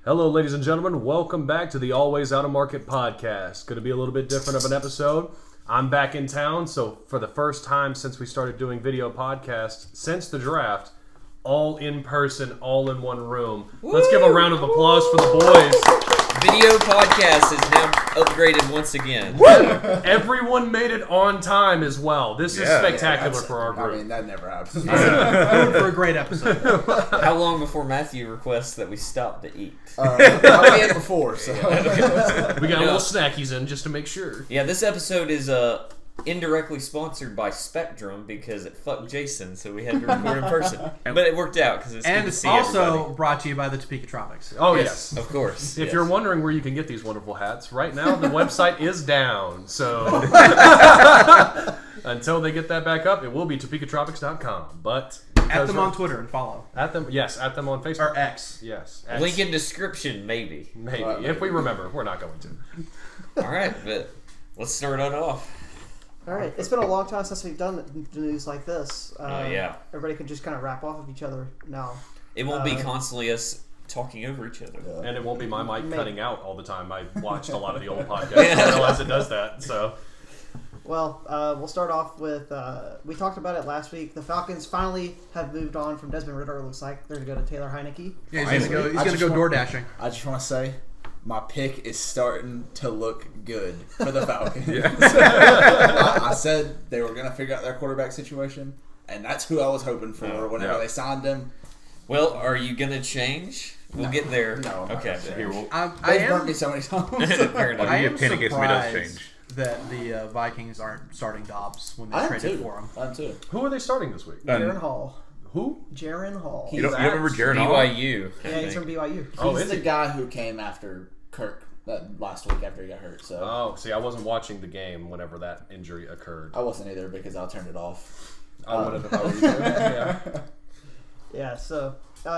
Hello, ladies and gentlemen. Welcome back to the Always Out of Market podcast. Going to be a little bit different of an episode. I'm back in town, so for the first time since we started doing video podcasts, since the draft, all in person, all in one room. Woo! Let's give a round of applause for the boys. Video podcast is now upgraded once again. Everyone made it on time as well. This is spectacular for our group. I mean, that never happens. For a great episode. How long before Matthew requests that we stop to eat? I ate before, so. We got a little snackies in just to make sure. Yeah, this episode is indirectly sponsored by Spectrum because it fucked Jason, so we had to record in person. But it worked out because it's good to see also everybody. brought to you by the Topeka Tropics. Oh, yes. Of course. If you're wondering where you can get these wonderful hats, right now the website is down. So until they get that back up, it will be TopekaTropics.com. But at them on Twitter and follow. At them on Facebook. Or X. Yes. X. Link in description, maybe. Maybe. If we remember. We're not going to. All right, but let's start it off. All right, it's been a long time since we've done news like this. Yeah. Everybody can just kind of wrap off of each other now. It won't be constantly us talking over each other. Yeah. And it won't be my mic cutting out all the time. I watched a lot of the old podcasts. I realize it does that. So, well, we'll start off with, we talked about it last week. The Falcons finally have moved on from Desmond Ridder, it looks like. They're going to go to Taylor Heineke. Yeah, he's going to go door dashing. I just want to say, my pick is starting to look good for the Falcons. I said they were going to figure out their quarterback situation, and that's who I was hoping for whenever they signed him. Well, are you going to change? We'll get there. No. Okay. They've burnt me so many times. Fair enough. I am panic if somebody does surprised change. that the Vikings aren't starting Dobbs when they traded for him. I'm too. who are they starting this week? Jaron Hall. Who? Jaron Hall. You don't remember Jaron Hall? BYU. Yeah, he's from BYU. He's the guy who came after Kirk that last week after he got hurt. So. Oh, see, I wasn't watching the game whenever that injury occurred. I wasn't either because I turned it off. I would have if I were you. Yeah. Yeah, so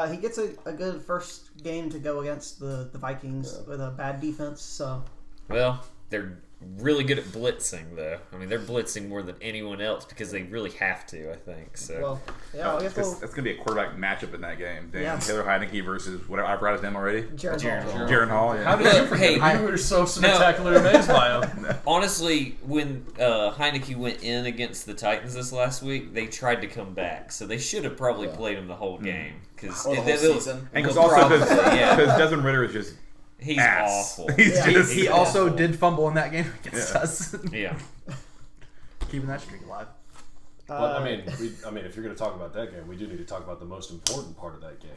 he gets a good first game to go against the Vikings with a bad defense. So, Well, they're really good at blitzing, though. I mean, they're blitzing more than anyone else because they really have to, I think. So, well, yeah, I guess That's going to be a quarterback matchup in that game. Yeah. Taylor Heineke versus whatever I've brought his name already. Jaron Hall. Jaron Hall. Yeah. How did you forget? You were so spectacularly amazed by him. honestly, when Heineke went in against the Titans this last week, they tried to come back. So they should have probably played him the whole game. Cause Or the whole season. And because also yeah. because Desmond Ridder is just He's ass. awful. He's just He also did fumble in that game against us. Yeah. Keeping that streak alive. But I mean, if you're going to talk about that game, we do need to talk about the most important part of that game.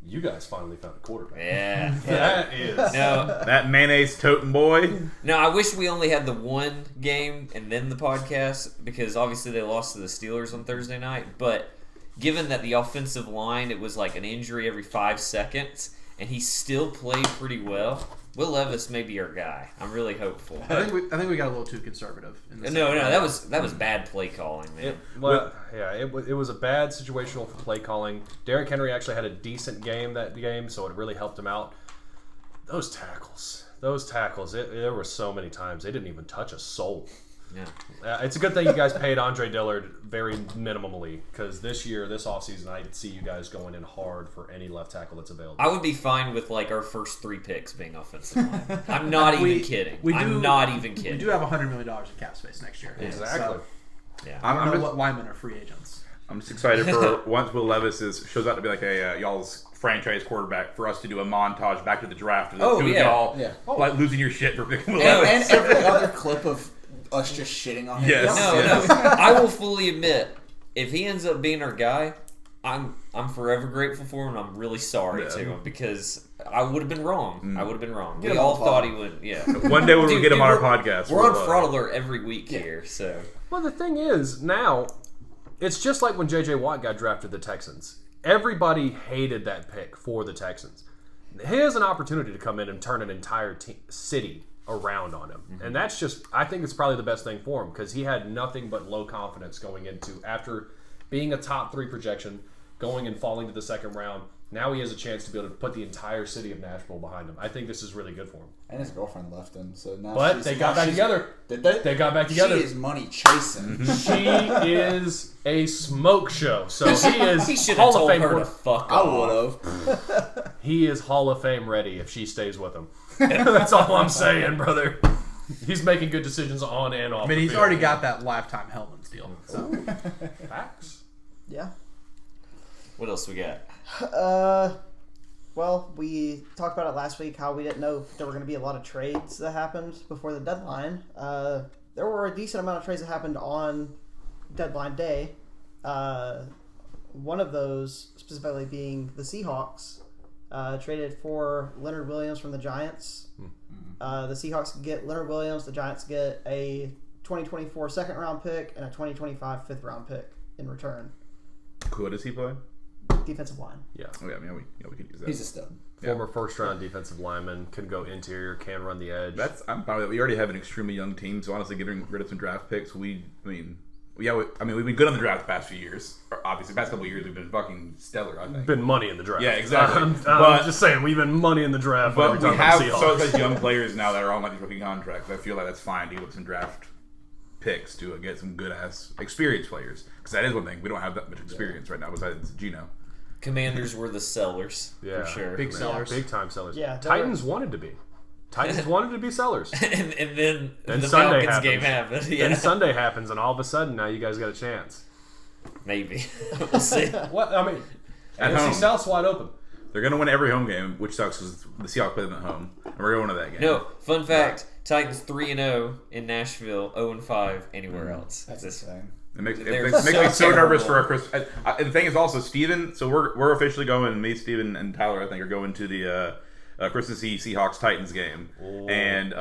You guys finally found a quarterback. Yeah. That is. No, that mayonnaise toting boy. no, I wish we only had the one game and then the podcast because obviously they lost to the Steelers on Thursday night. But given that the offensive line, it was like an injury every 5 seconds, and he still played pretty well. Will Levis may be our guy. I'm really hopeful. I think we got a little too conservative. In this No, that was bad play calling, man. It was a bad situational play calling. Derrick Henry actually had a decent game that game, so it really helped him out. Those tackles. There were so many times they didn't even touch a soul. Yeah. It's a good thing you guys paid Andre Dillard very minimally because this offseason, I see you guys going in hard for any left tackle that's available. I would be fine with like our first 3 picks being offensive line. I'm not even kidding. I'm not even kidding. We do have $100 million in cap space next year. Exactly. So, Yeah. I don't know what linemen are free agents. I'm just excited for once Will Levis shows out to be like a y'all's franchise quarterback for us to do a montage back to the draft of the two of y'all like losing your shit for picking Will Levis. And every other clip of us just shitting on him. Yes. No. I will fully admit, if he ends up being our guy, I'm forever grateful for him. And I'm really sorry to him because I would have been wrong. Get We him all on thought pod. he would. Yeah. One day we'll get him on our podcast. We're on Fraud Alert every week here, so. Well, the thing is, now, it's just like when J.J. Watt got drafted to the Texans. Everybody hated that pick for the Texans. He has an opportunity to come in and turn an entire city around on him. And that's just, I think it's probably the best thing for him because he had nothing but low confidence going into, after being a top 3 projection, going and falling to the second round. Now he has a chance to be able to put the entire city of Nashville behind him. I think this is really good for him. And his girlfriend left him, so now But they got back together. Did they? They got back together. She is money chasing. She is a smoke show. So he is He should have Hall of told Fame. her to fuck I off. would have. he is Hall of Fame ready if she stays with him. That's all I'm saying, brother. He's making good decisions on and off. I mean, the he's field. already got that lifetime Hellman's deal. So. Facts. Yeah. What else we got? Well, we talked about it last week, how we didn't know if there were going to be a lot of trades that happened before the deadline. There were a decent amount of trades that happened on deadline day. One of those specifically being the Seahawks traded for Leonard Williams from the Giants. The Seahawks get Leonard Williams. The Giants get a 2024 second-round pick and a 2025 fifth-round pick in return. Who does he play? Defensive line. Yeah. Oh, yeah, we can use that. He's a stud. Former first-round defensive lineman, can go interior, can run the edge. I'm fine with it. We already have an extremely young team, so honestly, getting rid of some draft picks, we've been good on the draft the past few years. Obviously, the past couple of years, we've been fucking stellar, I think. Been money in the draft. Yeah, exactly. I'm just saying, we've been money in the draft. But we have so Seahawks. many young players now that are on like these rookie contracts. I feel like that's fine to get some draft picks to get some good-ass experienced players. Because that is one thing. We don't have that much experience right now besides Gino. Commanders were the sellers, Yeah. for sure. Big sellers. Big time sellers. Yeah, Titans wanted to be. Titans wanted to be sellers. and then And the Sunday Falcons happens. game happened. Yeah. Then Sunday happens, and all of a sudden, now you guys got a chance. Maybe. We'll see. What? I mean, At NFC home. South's wide open. They're going to win every home game, which sucks because the Seahawks play them at home. And we're going to that game. No, fun fact, Titans 3-0 in Nashville, 0-5 anywhere else. That's This- insane. It makes They're me so so nervous terrible. for our Christmas. And the thing is also, Steven, so we're officially going, me, Steven, and Tyler, I think, are going to the Christmas Eve Seahawks-Titans game. Ooh. And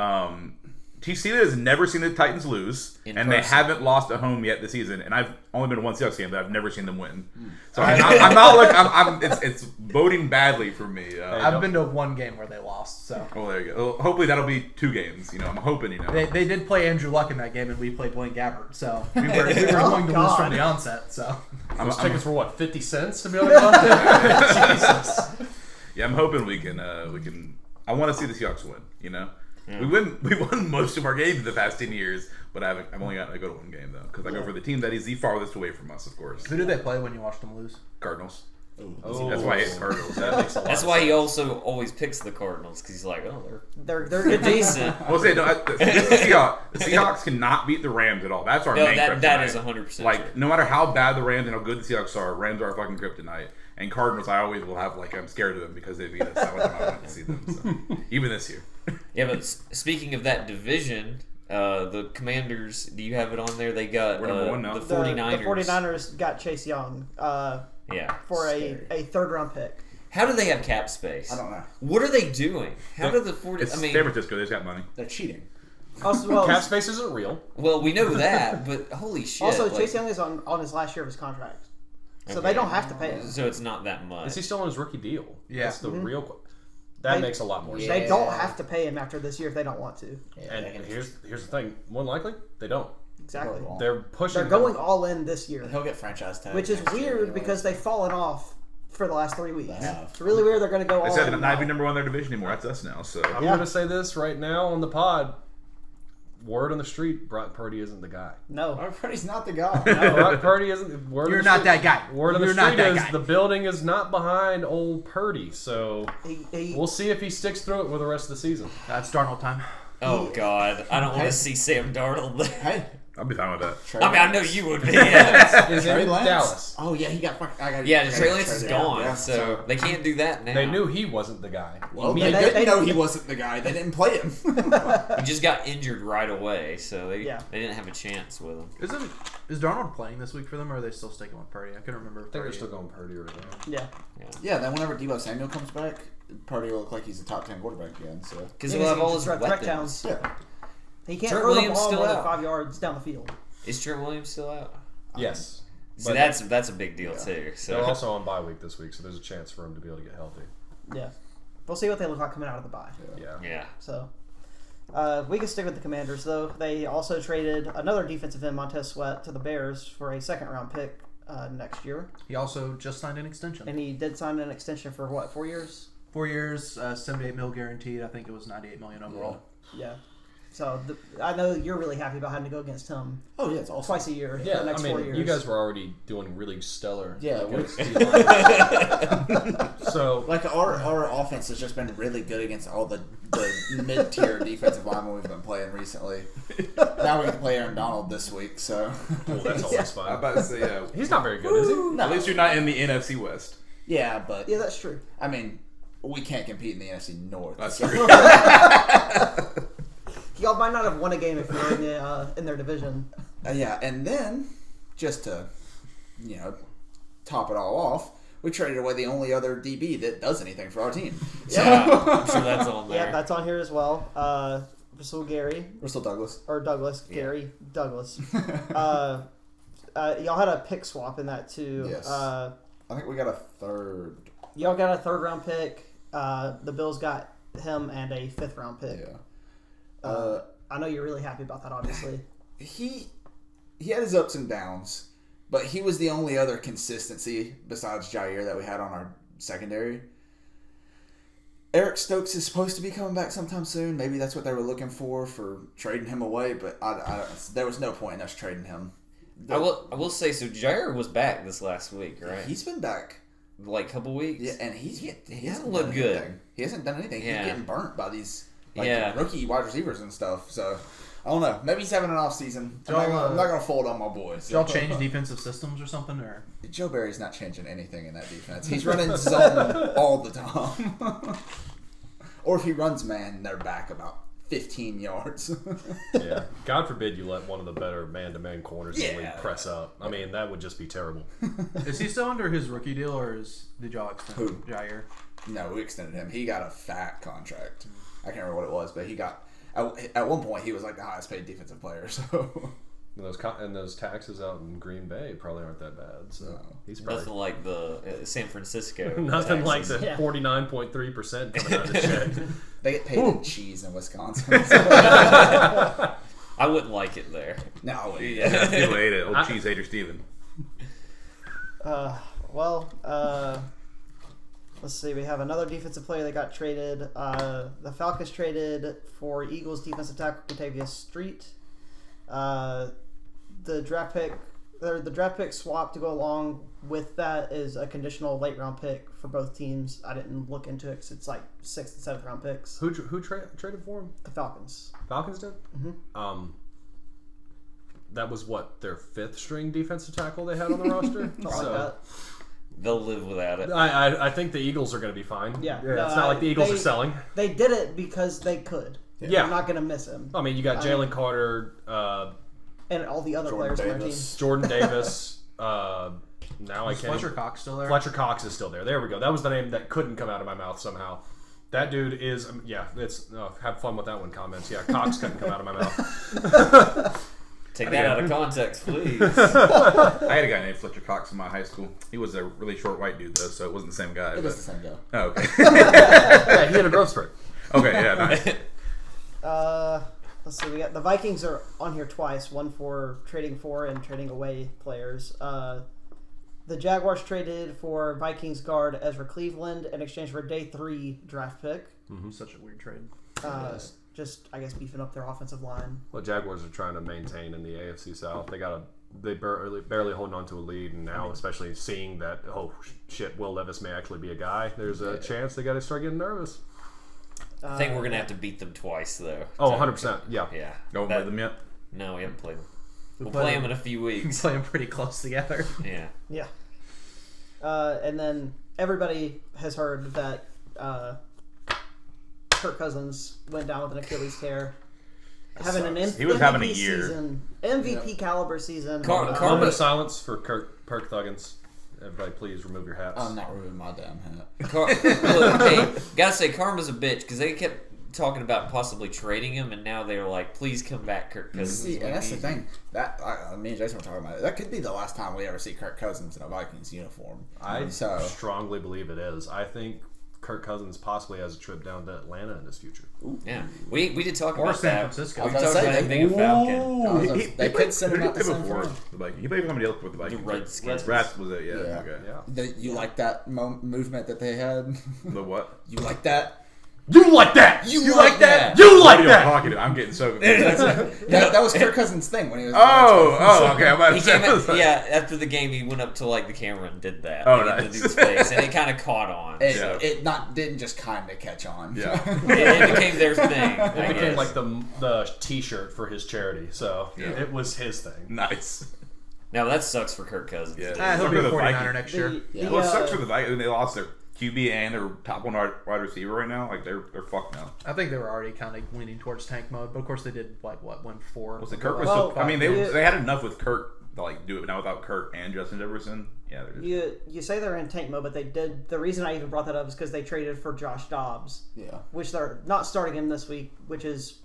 Steven has never seen the Titans lose, In and they person. haven't lost at home yet this season. And I've only been to one Seahawks game, but I've never seen them win. So I'm not looking. It's boding badly for me. I've been to one game where they lost, so. Oh, there you go. Well, hopefully that'll be 2 games. I'm hoping. They did play Andrew Luck in that game, and we played Blaine Gabbert, so we were going to lose from the onset. So Those tickets were what, 50 cents to be able to go there? Jesus. Yeah, I'm hoping we can. I want to see the Seahawks win. We won most of our games in the past 10 years, but I've only gotten to go to one game though, because I go for the team that is the farthest away from us, of course. who did they play when you watched them lose? Cardinals. Oh. That's why I hate the Cardinals. That makes a lot That's of why he sense. also always picks the Cardinals, because he's like, oh, They're they're decent. We'll say the Seahawks cannot beat the Rams at all. That's our No, main that kryptonite. is 100% Like true. no matter how bad the Rams and how good the Seahawks are, Rams are our fucking kryptonite. And Cardinals, I always will have I'm scared of them because they beat us. That one time I went to see them. So. Even this year. Yeah, but speaking of that division, the Commanders, do you have it on there? They got We're number one now. the the 49ers. 49ers got Chase Young Yeah. for Scary. a third-round pick. How do they have cap space? I don't know. What are they doing? How do the 40? It's I mean, San Francisco. They just got money. They're cheating. Also, well, Cap space isn't real. well, we know that, but holy shit! also like- Chase Young is on his last year of his contract, so Okay. they don't have to pay him. So it's not that much. Is he still on his rookie deal? Yeah. That's the real That They- makes a lot more sense. They don't have to pay him after this year if they don't want to. Yeah, And they can here's the thing. More than likely, they don't. Exactly. Well, They're pushing. They're going all in this year, he'll get franchise tag. which is next year weird anyways. because they've fallen off for the last 3 weeks. They have. It's really weird they're going to go They all said in. they're not now. even number 1 in their division anymore. That's us now. So I'm going to say this right now on the pod. Word on the street, Brock Purdy isn't the guy. No. Everybody's not the guy. Brock Purdy isn't. Word You're on the not street, that guy. Word on the You're not street that is guy. the building is not behind old Purdy. So He, we'll see if he sticks through it with the rest of the season. That's Darnold time. Oh God, I don't want to see Sam Darnold there. Hey, I'll be fine with that. Trey I mean, I know Lance. you would be. Yeah, Is Trey in Lance? Dallas. Oh yeah, he got. yeah Trey Lance is gone, Yeah, so they can't do that now. They knew he wasn't the guy. Well, Yeah, they didn't know they- he wasn't the guy. They didn't play him. He just got injured right away, so they Yeah. they didn't have a chance with him. Is Darnold playing this week for them, or are they still sticking with Purdy? I couldn't remember. I think they're still going Purdy right now. yeah. Yeah, then whenever Deebo Samuel comes back, Purdy will look like he's a top 10 quarterback again. So Because Yeah, he'll have all he's his a threat weapons. down. yeah, He can't Trent throw the Williams ball still more than out. 5 yards down the field. Is Trent Williams still out? Yes. See, But that's a big deal too. they're So also on bye week this week, so there's a chance for him to be able to get healthy. Yeah. We'll see what they look like coming out of the bye. Yeah. yeah, So, we can stick with the Commanders, though. They also traded another defensive end, Montez Sweat, to the Bears for a second-round pick next year. He also just signed an extension. And he did sign an extension for, what, 4 years? 4 years, $78 million guaranteed. I think it was $98 million overall. Yeah. So I know you're really happy about having to go against him Oh yeah, it's awesome. twice a year for Yeah, the next I 4 mean, years. you guys were already doing really stellar. Yeah, against So Like our offense has just been really good against all the mid-tier defensive linemen we've been playing recently. Now we can play Aaron Donald this week, so well, that's always I'm fine. about to say, He's not very good, is he? at least you're not in the NFC West. yeah, but Yeah, that's true. I mean, we can't compete in the NFC North. That's so. true. Y'all might not have won a game if you were in their division. Yeah, and then just to top it all off, we traded away the only other DB that does anything for our team. Yeah, I'm sure that's on there. Yeah, that's on here as well. Russell Gary Russell Douglas. or Douglas Gary Douglas. Y'all had a pick swap in that too. Yes. I think we got a third. Y'all got a 3rd round pick. The Bills got him and a 5th round pick. Yeah. I know you're really happy about that, obviously. He had his ups and downs, but he was the only other consistency besides Jair that we had on our secondary. Eric Stokes is supposed to be coming back sometime soon. Maybe that's what they were looking for trading him away, but there was no point in us trading him. I will say, so Jair was back this last week, right? He's been back. Like a couple weeks. Yeah, and he hasn't looked done good. anything. He hasn't done anything. Yeah. He's getting burnt by these Yeah. rookie wide receivers and stuff. So I don't know. Maybe he's having an off season. I'm Y'all, not gonna fold on my boys. Did y'all change defensive systems or something? Or Joe Barry's not changing anything in that defense. He's running zone all the time. Or if he runs man, they're back about 15 yards. Yeah. God forbid you let one of the better man-to-man corners in the league Yeah. press up. I mean, that would just be terrible. is he still under his rookie deal, or did y'all extend Who? Jair? No, we extended him. He got a fat contract. I can't remember what it was, but he got at one point he was like the highest paid defensive player. So And those taxes out in Green Bay probably aren't that bad. So No. he's probably Nothing like the San Francisco. nothing like taxes. the Yeah. 49.3% coming out of the check. they get paid in cheese in Wisconsin. I wouldn't like it there. No, I wouldn't. Yeah. People hate it. Old cheese hater Steven. Let's see. We have another defensive player that got traded. The Falcons traded for Eagles defensive tackle Contavious Street. The draft pick swap to go along with that is a conditional late round pick for both teams. I didn't look into it because it's like 6th and 7th round picks. Who traded for him? The Falcons. Falcons did? Mm-hmm. That was what, their 5th string defensive tackle they had on the roster? Something like that. They'll live without it. I think the Eagles are going to be fine. Yeah. It's not like the Eagles are selling. They did it because they could. Yeah. They're not going to miss him. I mean, you got Jalen Carter, And all the other Jordan players on their team. Davis. Jordan Davis. Now I Is can't. Fletcher Cox still there? Fletcher Cox is still there. There we go. That was the name that couldn't come out of my mouth somehow. That dude is, it's, have fun with that one, comments. Yeah, Cox couldn't come out of my mouth. Take that out of context, please. I had a guy named Fletcher Cox in my high school. He was a really short white dude, though, so it wasn't the same guy. It but- is the same guy. Oh, okay. Yeah, he had a growth spurt. Okay, yeah, nice. Let's see. We got the Vikings are on here twice. One for trading for and trading away players. The Jaguars traded for Vikings guard Ezra Cleveland in exchange for a day 3 draft pick. Such a weird trade. Just I guess beefing up their offensive line. Well, Jaguars are trying to maintain in the AFC South. They barely holding on to a lead, and now especially seeing that Will Levis may actually be a guy. There's a chance they got to start getting nervous. I think we're gonna have to beat them twice, though. Oh, 100%. Yeah. Yeah. Don't play them yet. No, we haven't played them. We'll played play them. them in a few We weeks. play them pretty close together. Yeah. Yeah. And then everybody has heard that Kirk Cousins went down with an Achilles tear. Having an He was MVP having a year. season, MVP caliber season. Moment of silence for Perk Thuggins. Everybody, please remove your hats. I'm not removing my damn hat. Look, hey, gotta say, Karma's a bitch because they kept talking about possibly trading him, and now they're like, "Please come back, Kirk Cousins." See, and that's the thing. That me and Jason were talking about it. That could be the last time we ever see Kirk Cousins in a Vikings uniform. I So strongly believe it is. I think Kirk Cousins possibly has a trip down to Atlanta in his future. Yeah, we did talk Or about San that. Francisco. We I was talked gonna about say, him being a Falcon. they could send him out to San before Fran. the Vikings. He played for somebody else with the Vikings. The Redskins. Rats was it? Yeah. Yeah. Okay. Yeah. You like that movement that they had? The what? You like that? You like that? You like that? You like What are you that? talking to? I'm getting so confused. That was Kirk Cousins' thing when he was. Okay. I'm about He to say. came in, after the game, he went up to like the camera and did that. Oh, like, nice. in the dude's face, and it kind of caught on. It didn't just kind of catch on. Yeah. It became their thing. It became like the T-shirt for his charity, so it was his thing. Nice. Now that sucks for Kirk Cousins. Yeah. He'll be a The 49er Vikings. next year. Well, it sucks for the Vikings. They lost their QB and their top one wide receiver right now. Like they're fucked now. I think they were already kind of leaning towards tank mode, but of course they did like win 4. Was it Kirk? Was Well, still, I mean, they had enough with Kirk to like do it, but now without Kirk and Justin Jefferson, yeah, they're just, You say they're in tank mode, but they did. The reason I even brought that up is because they traded for Josh Dobbs. Yeah. Which they're not starting him this week, which is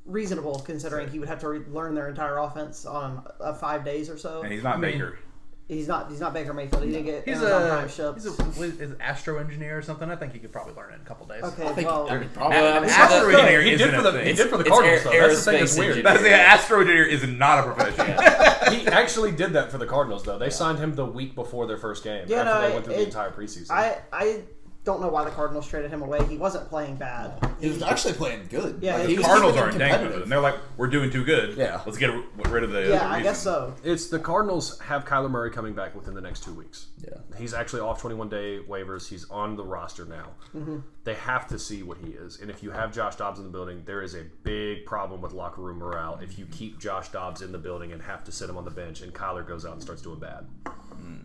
reasonable considering he would have to learn their entire offense on 5 days or so. and he's not Baker. He's not Baker Mayfield. He didn't get He's Amazon a Prime ships. he's an astro engineer or something. I think he could probably learn it in a couple days. Okay, well, probably. Astro engineer He isn't did for a the thing. he did for the It's Cardinals though. That's the thing that's aerospace weird. engineer. That's the astro engineer is not a profession. He actually did that for the Cardinals though. They signed him the week before their first game. Yeah, after no, they went through the entire preseason. I don't know why the Cardinals traded him away. He wasn't playing bad. He was actually playing good. Yeah, Like, he he was Cardinals keeping aren't them dang competitive. good, and they're like, we're doing too good. Yeah. Let's get rid of the. Yeah, I reason. guess so. It's the Cardinals have Kyler Murray coming back within the next 2 weeks. Yeah. He's actually off 21-day waivers. He's on the roster now. Mm-hmm. They have to see what he is. And if you have Josh Dobbs in the building, there is a big problem with locker room morale if you keep Josh Dobbs in the building and have to sit him on the bench and Kyler goes out and starts doing bad.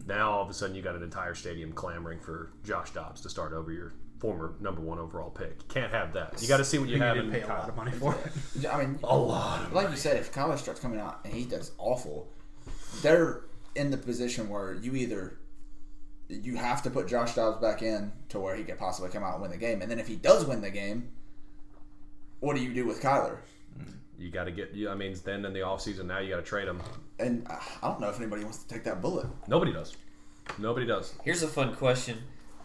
Now, all of a sudden, you got an entire stadium clamoring for Josh Dobbs to start over your former number 1 overall pick. You can't have that. You got to see what you have in pay a lot Kyler. of money for it. I mean, A lot of like you said, if Kyler starts coming out and he does awful, they're in the position where you have to put Josh Dobbs back in to where he could possibly come out and win the game. And then if he does win the game, what do you do with Kyler? You got to get. I mean, then in the offseason, now you got to trade him. And I don't know if anybody wants to take that bullet. Nobody does. Nobody does. Here's a fun question.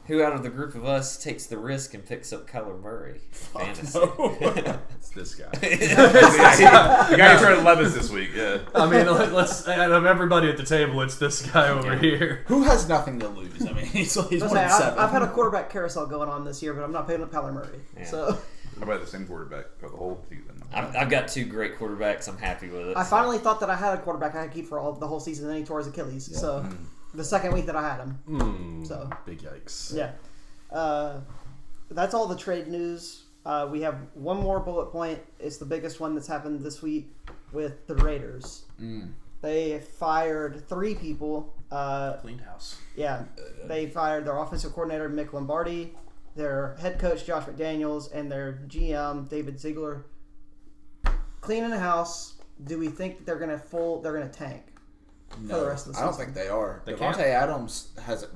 Who out of the group of us takes the risk and picks up Kyler Murray? Fantasy. It's this guy. The guy who traded Levis this week. Yeah. I mean, let's out of everybody at the table, it's this guy over here. Who has nothing to lose? I mean, he's 1 I'll and say, 7. I've had a quarterback carousel going on this year, but I'm not picking up Kyler Murray. Yeah. So How about the same quarterback for the whole season? I've got 2 great quarterbacks. I'm happy with it. I finally thought that I had a quarterback I could keep for the whole season, and then he tore his Achilles. Yeah. So the second week that I had him. So Big yikes. yeah, that's all the trade news. We have one more bullet point. It's the biggest one that's happened this week with the Raiders. They fired 3 people. Cleaned house. Yeah, they fired their offensive coordinator Mick Lombardi, their head coach Josh McDaniels, and their GM David Ziegler. Cleaning the house. Do we think they're gonna tank for the rest of the season? I don't think they are. They Devontae can't. Adams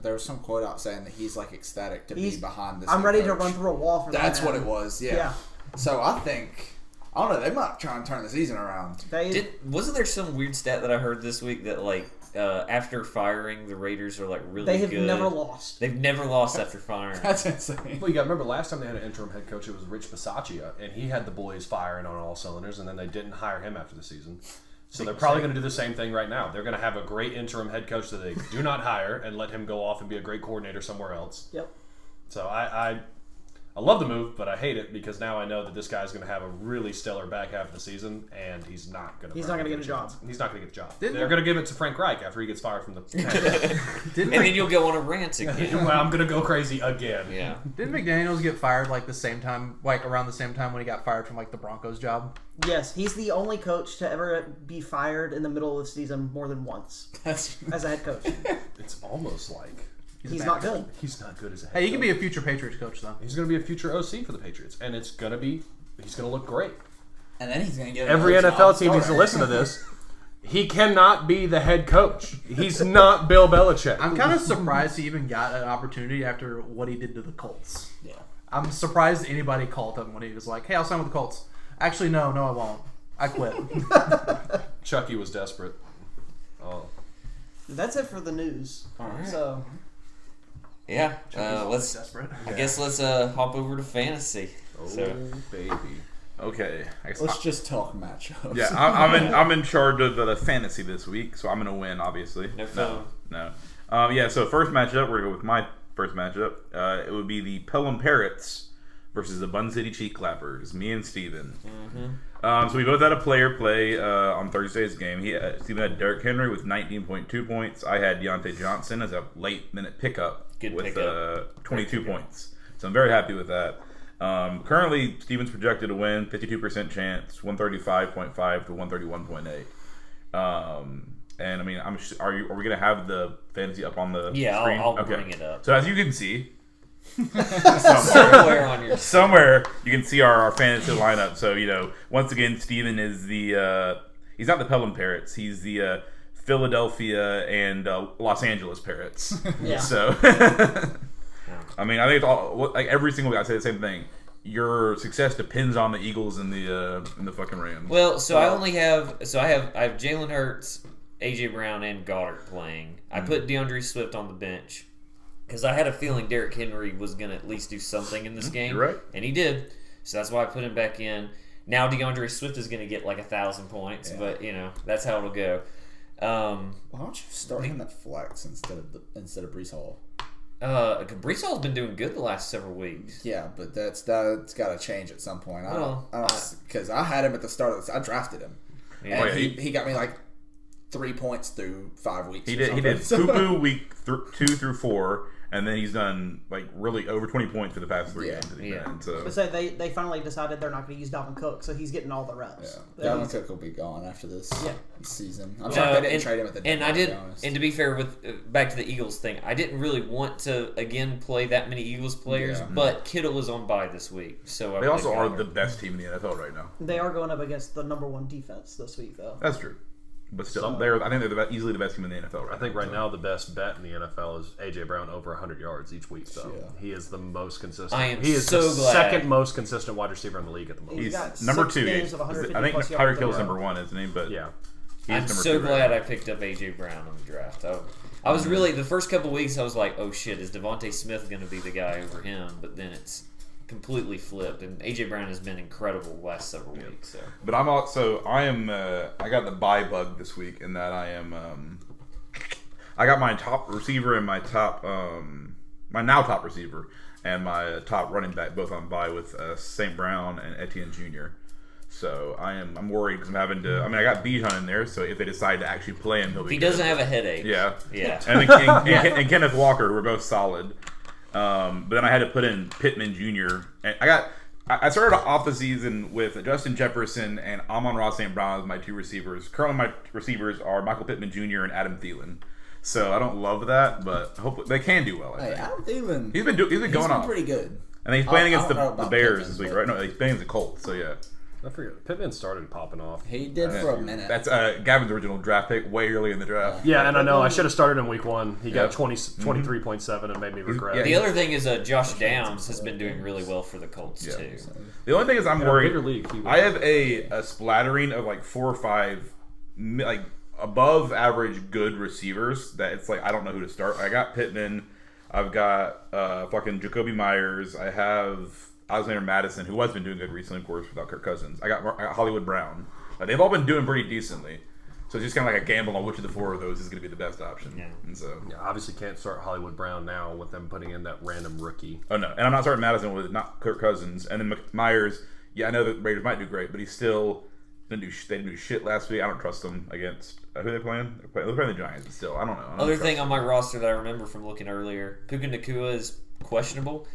there was some quote out saying that he's like ecstatic to be behind this. I'm new ready to coach. run through a wall for that. That's what it was. Yeah. Yeah. So I think I don't know. They might try and turn the season around. Wasn't there some weird stat that I heard this week that like after firing the Raiders are like really They have good? never lost. They've never lost after firing. That's insane. Well, you got to remember last time they had an interim head coach, it was Rich Bisaccia, and he had the boys firing on all cylinders, and then they didn't hire him after the season. So they're probably going to do the same thing right now. They're going to have a great interim head coach that they do not hire and let him go off and be a great coordinator somewhere else. Yep. So I love the move, but I hate it because now I know that this guy's going to have a really stellar back half of the season, and he's not going to. He's not gonna get a job. He's not going to get a job. Didn't They're going to give it to Frank Reich after he gets fired from the. And then you'll go on a rant again. Well, I'm going to go crazy again. Yeah. Didn't McDaniels get fired like the same time, like around the same time when he got fired from like the Broncos job? Yes, he's the only coach to ever be fired in the middle of the season more than once That's as a head coach. It's almost like He's not good. he's not good as a head Hey, you coach. can be a future Patriots coach though. He's going to be a future OC for the Patriots, and he's going to look great. and then he's going to get Every another NFL job team needs to starting. listen to this. He cannot be the head coach. He's not Bill Belichick. I'm kind of surprised he even got an opportunity after what he did to the Colts. Yeah. I'm surprised anybody called him when he was like, "Hey, I'll sign with the Colts." Actually, no, I won't. I quit. Chucky was desperate. Oh, That's it for the news. All right. So Yeah. Let's. desperate. I guess let's hop over to fantasy. So, baby. Okay. I guess Let's just talk matchups. yeah, I'm in charge of the fantasy this week, so I'm gonna win, obviously. No phone. No. Yeah. So first matchup, we're gonna go with my first matchup. It would be the Pelham Parrots versus the Bun City Cheek Clappers. Me and Steven. So we both had a player play on Thursday's game. Steven had Derrick Henry with 19.2 points. I had Deontay Johnson as a late-minute pickup with 22 points. So I'm very happy with that. Currently, Steven's projected to win, 52% chance, 135.5 to 131.8. And I mean, are we going to have the fantasy up on the screen? I'll bring it up. So as you can see, somewhere you can see our fantasy lineup. So once again, Steven is he's not the Pelham Parrots. He's the Philadelphia and Los Angeles Parrots. Yeah. So I mean, I think it's all like every single week I say the same thing. Your success depends on the Eagles and the fucking Rams. Well, so I have Jalen Hurts, AJ Brown, and Goddard playing. I put DeAndre Swift on the bench because I had a feeling Derrick Henry was going to at least do something in this game. You're right. And he did. So that's why I put him back in. Now DeAndre Swift is going to get like 1,000 points, but that's how it'll go. Why don't you start him at flex instead of Breece Hall? Breece Hall's been doing good the last several weeks. Yeah, but that's got to change at some point. Because I had him at the start of this. I drafted him, and he got me like 3 points through 5 weeks. He did poo-poo week 2 through 4, and then he's done like really over 20 points for the past 3 games. But they finally decided they're not going to use Dalvin Cook, so he's getting all the reps. Yeah. Dalvin Cook will be gone after this season. I'm shocked they didn't trade him at the deadline. And to be fair, with back to the Eagles thing, I didn't really want to again play that many Eagles players, but Kittle is on bye this week, so they also are the best team in the NFL right now. They are going up against the number 1 defense this week, though. That's true. But still, I think they're easily the best team in the NFL. I think right now the best bet in the NFL is AJ Brown over 100 yards each week. So he is the most consistent. He is the second most consistent wide receiver in the league at the moment. He's number 2. I think Tyreek Hill's number 1, isn't he? But I'm so glad I picked up AJ Brown in the draft. I was really the first couple weeks I was like, oh shit, is Devontae Smith going to be the guy over him? But then it's completely flipped, and AJ Brown has been incredible the last several weeks. So. But I got the bye bug this week in that I got my top receiver and my top receiver and my top running back both on bye with St. Brown and Etienne Jr. So I'm worried because I'm having to. I mean, I got Bijan in there, so if they decide to actually play him, he'll be. He doesn't have a headache. Yeah. And and Kenneth Walker were both solid. But then I had to put in Pittman Jr. And I started off the season with Justin Jefferson and Amon-Ra St. Brown as my 2 receivers. Currently, my receivers are Michael Pittman Jr. and Adam Thielen. So I don't love that, but hopefully they can do well. I think. Adam Thielen, he's been going off pretty good. And he's playing against the Bears this week, right? No, he's playing against the Colts. So yeah. I forget. Pittman started popping off. He did for a minute. That's Gavin's original draft pick way early in the draft. Yeah, and I know I should have started in week 1. He got 23.7 and made me regret. The other thing is Josh Downs has been doing really well for the Colts too. The only thing is I'm worried. Bigger league, I have a splattering of like 4 or 5 like above average good receivers that it's like I don't know who to start. I got Pittman. I've got fucking Jacoby Myers. I have Alexander Madison, who has been doing good recently, of course, without Kirk Cousins. I got Hollywood Brown. They've all been doing pretty decently. So it's just kind of like a gamble on which of the 4 of those is going to be the best option. Yeah. And so obviously can't start Hollywood Brown now with them putting in that random rookie. Oh, no. And I'm not starting Madison with not Kirk Cousins. And then Myers, I know the Raiders might do great, but he still didn't do shit last week. I don't trust them against who are they playing? They're playing the Giants, but still, I don't know. Other thing on my roster that I remember from looking earlier, Puka Nacua is questionable.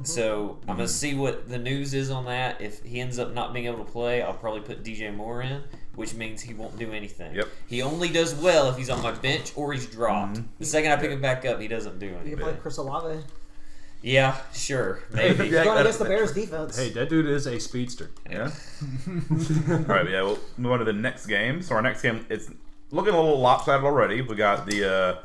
So I'm going to see what the news is on that. If he ends up not being able to play, I'll probably put DJ Moore in, which means he won't do anything. Yep. He only does well if he's on my bench or he's dropped. The second I pick him back up, he doesn't do anything. You can play Chris Olave. Yeah, sure. Maybe. He's going against the Bears defense. Hey, that dude is a speedster. Yeah. All right, we'll move on to the next game. So our next game, it's looking a little lopsided already. We got the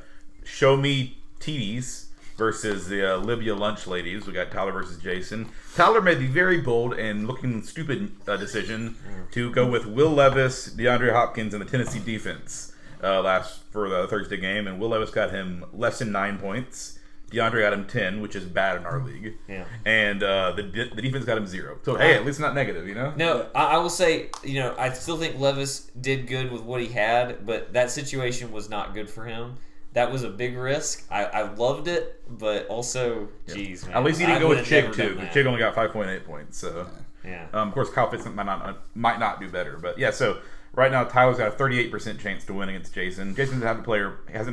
Show Me TDs versus the Libya Lunch Ladies. We got Tyler versus Jason. Tyler made the very bold and looking stupid decision to go with Will Levis, DeAndre Hopkins, and the Tennessee defense for the Thursday game. And Will Levis got him less than 9 points. DeAndre got him 10, which is bad in our league. Yeah. And the defense got him 0. So, hey, at least not negative, you know? No, I will say, I still think Levis did good with what he had, but that situation was not good for him. that was a big risk. I loved it, but also, geez, man. At least he didn't go with would've Chig never too. done that. Chig only got 5.8 points. So, Yeah. of course, Kyle Pitts might not do better. But yeah, so right now Tyler's got a 38% chance to win against Jason. Jason hasn't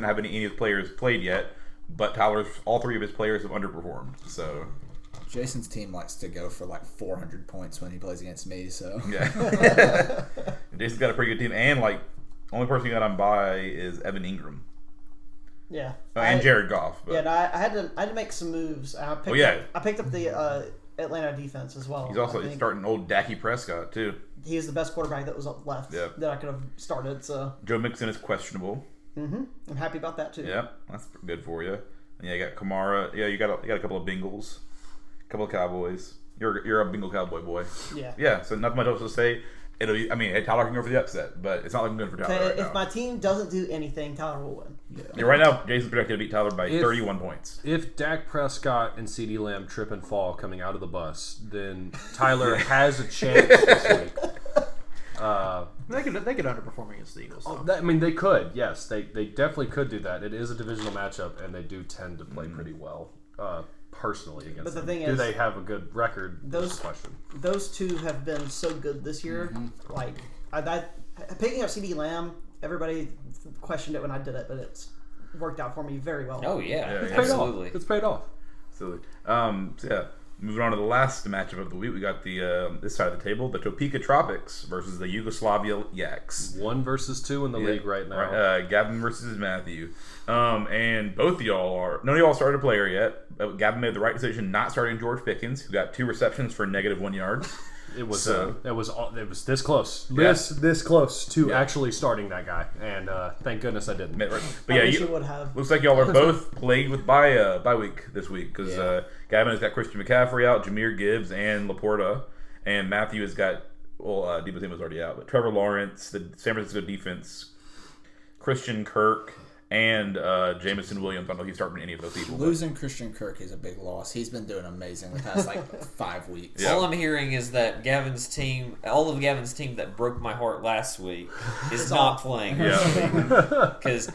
had any of his players played yet, but all 3 of his players have underperformed. So. Jason's team likes to go for like 400 points when he plays against me, so. Yeah. Jason's got a pretty good team, and only person he got on bye is Evan Ingram. Yeah. And Jared Goff. But. Yeah, and I had to make some moves. I picked up the Atlanta defense as well. He's also starting old Dak Prescott too. He is the best quarterback that was left that I could have started. So Joe Mixon is questionable. I'm happy about that too. Yeah, that's good for you. And yeah, you got Kamara. Yeah, you got a couple of Bengals, a couple of Cowboys. You're a Bengal Cowboy boy. Yeah. Yeah. So nothing much else to say. Tyler can go for the upset, but it's not looking good for Tyler right now. If my team doesn't do anything, Tyler will win. Yeah, right now, Jason's projected to beat Tyler by 31 points. If Dak Prescott and CeeDee Lamb trip and fall coming out of the bus, then Tyler has a chance this week. They could underperform against the Eagles. They could. Yes, they definitely could do that. It is a divisional matchup, and they do tend to play pretty well. Personally against But the them. thing Do is, they have a good record? those question. Those two have been so good this year. Like picking up CeeDee Lamb, everybody questioned it when I did it, but it's worked out for me very well. Oh yeah, It's absolutely. It's paid off. So yeah, moving on to the last matchup of the week, we got the this side of the table, the Topeka Tropics versus the Yugoslavia Yaks. 1 versus 2 in the league right now. Gavin versus Matthew. And both of y'all none of y'all started a player yet. Gavin made the right decision not starting George Pickens, who got 2 receptions for -1 yard. It was this close. Yeah. This close to actually starting that guy, and thank goodness I didn't. But I yeah, wish you would have. looks like y'all are both plagued with bye week this week because Gavin has got Christian McCaffrey out, Jahmyr Gibbs, and Laporta, and Matthew has got Debo Samuel's already out, but Trevor Lawrence, the San Francisco defense, Christian Kirk, and Jameson Williams. I don't know if he's starting any of those people. Losing Christian Kirk is a big loss. He's been doing amazing the past 5 weeks. Yeah. All I'm hearing is that all of Gavin's team that broke my heart last week is not playing. Yeah. Because,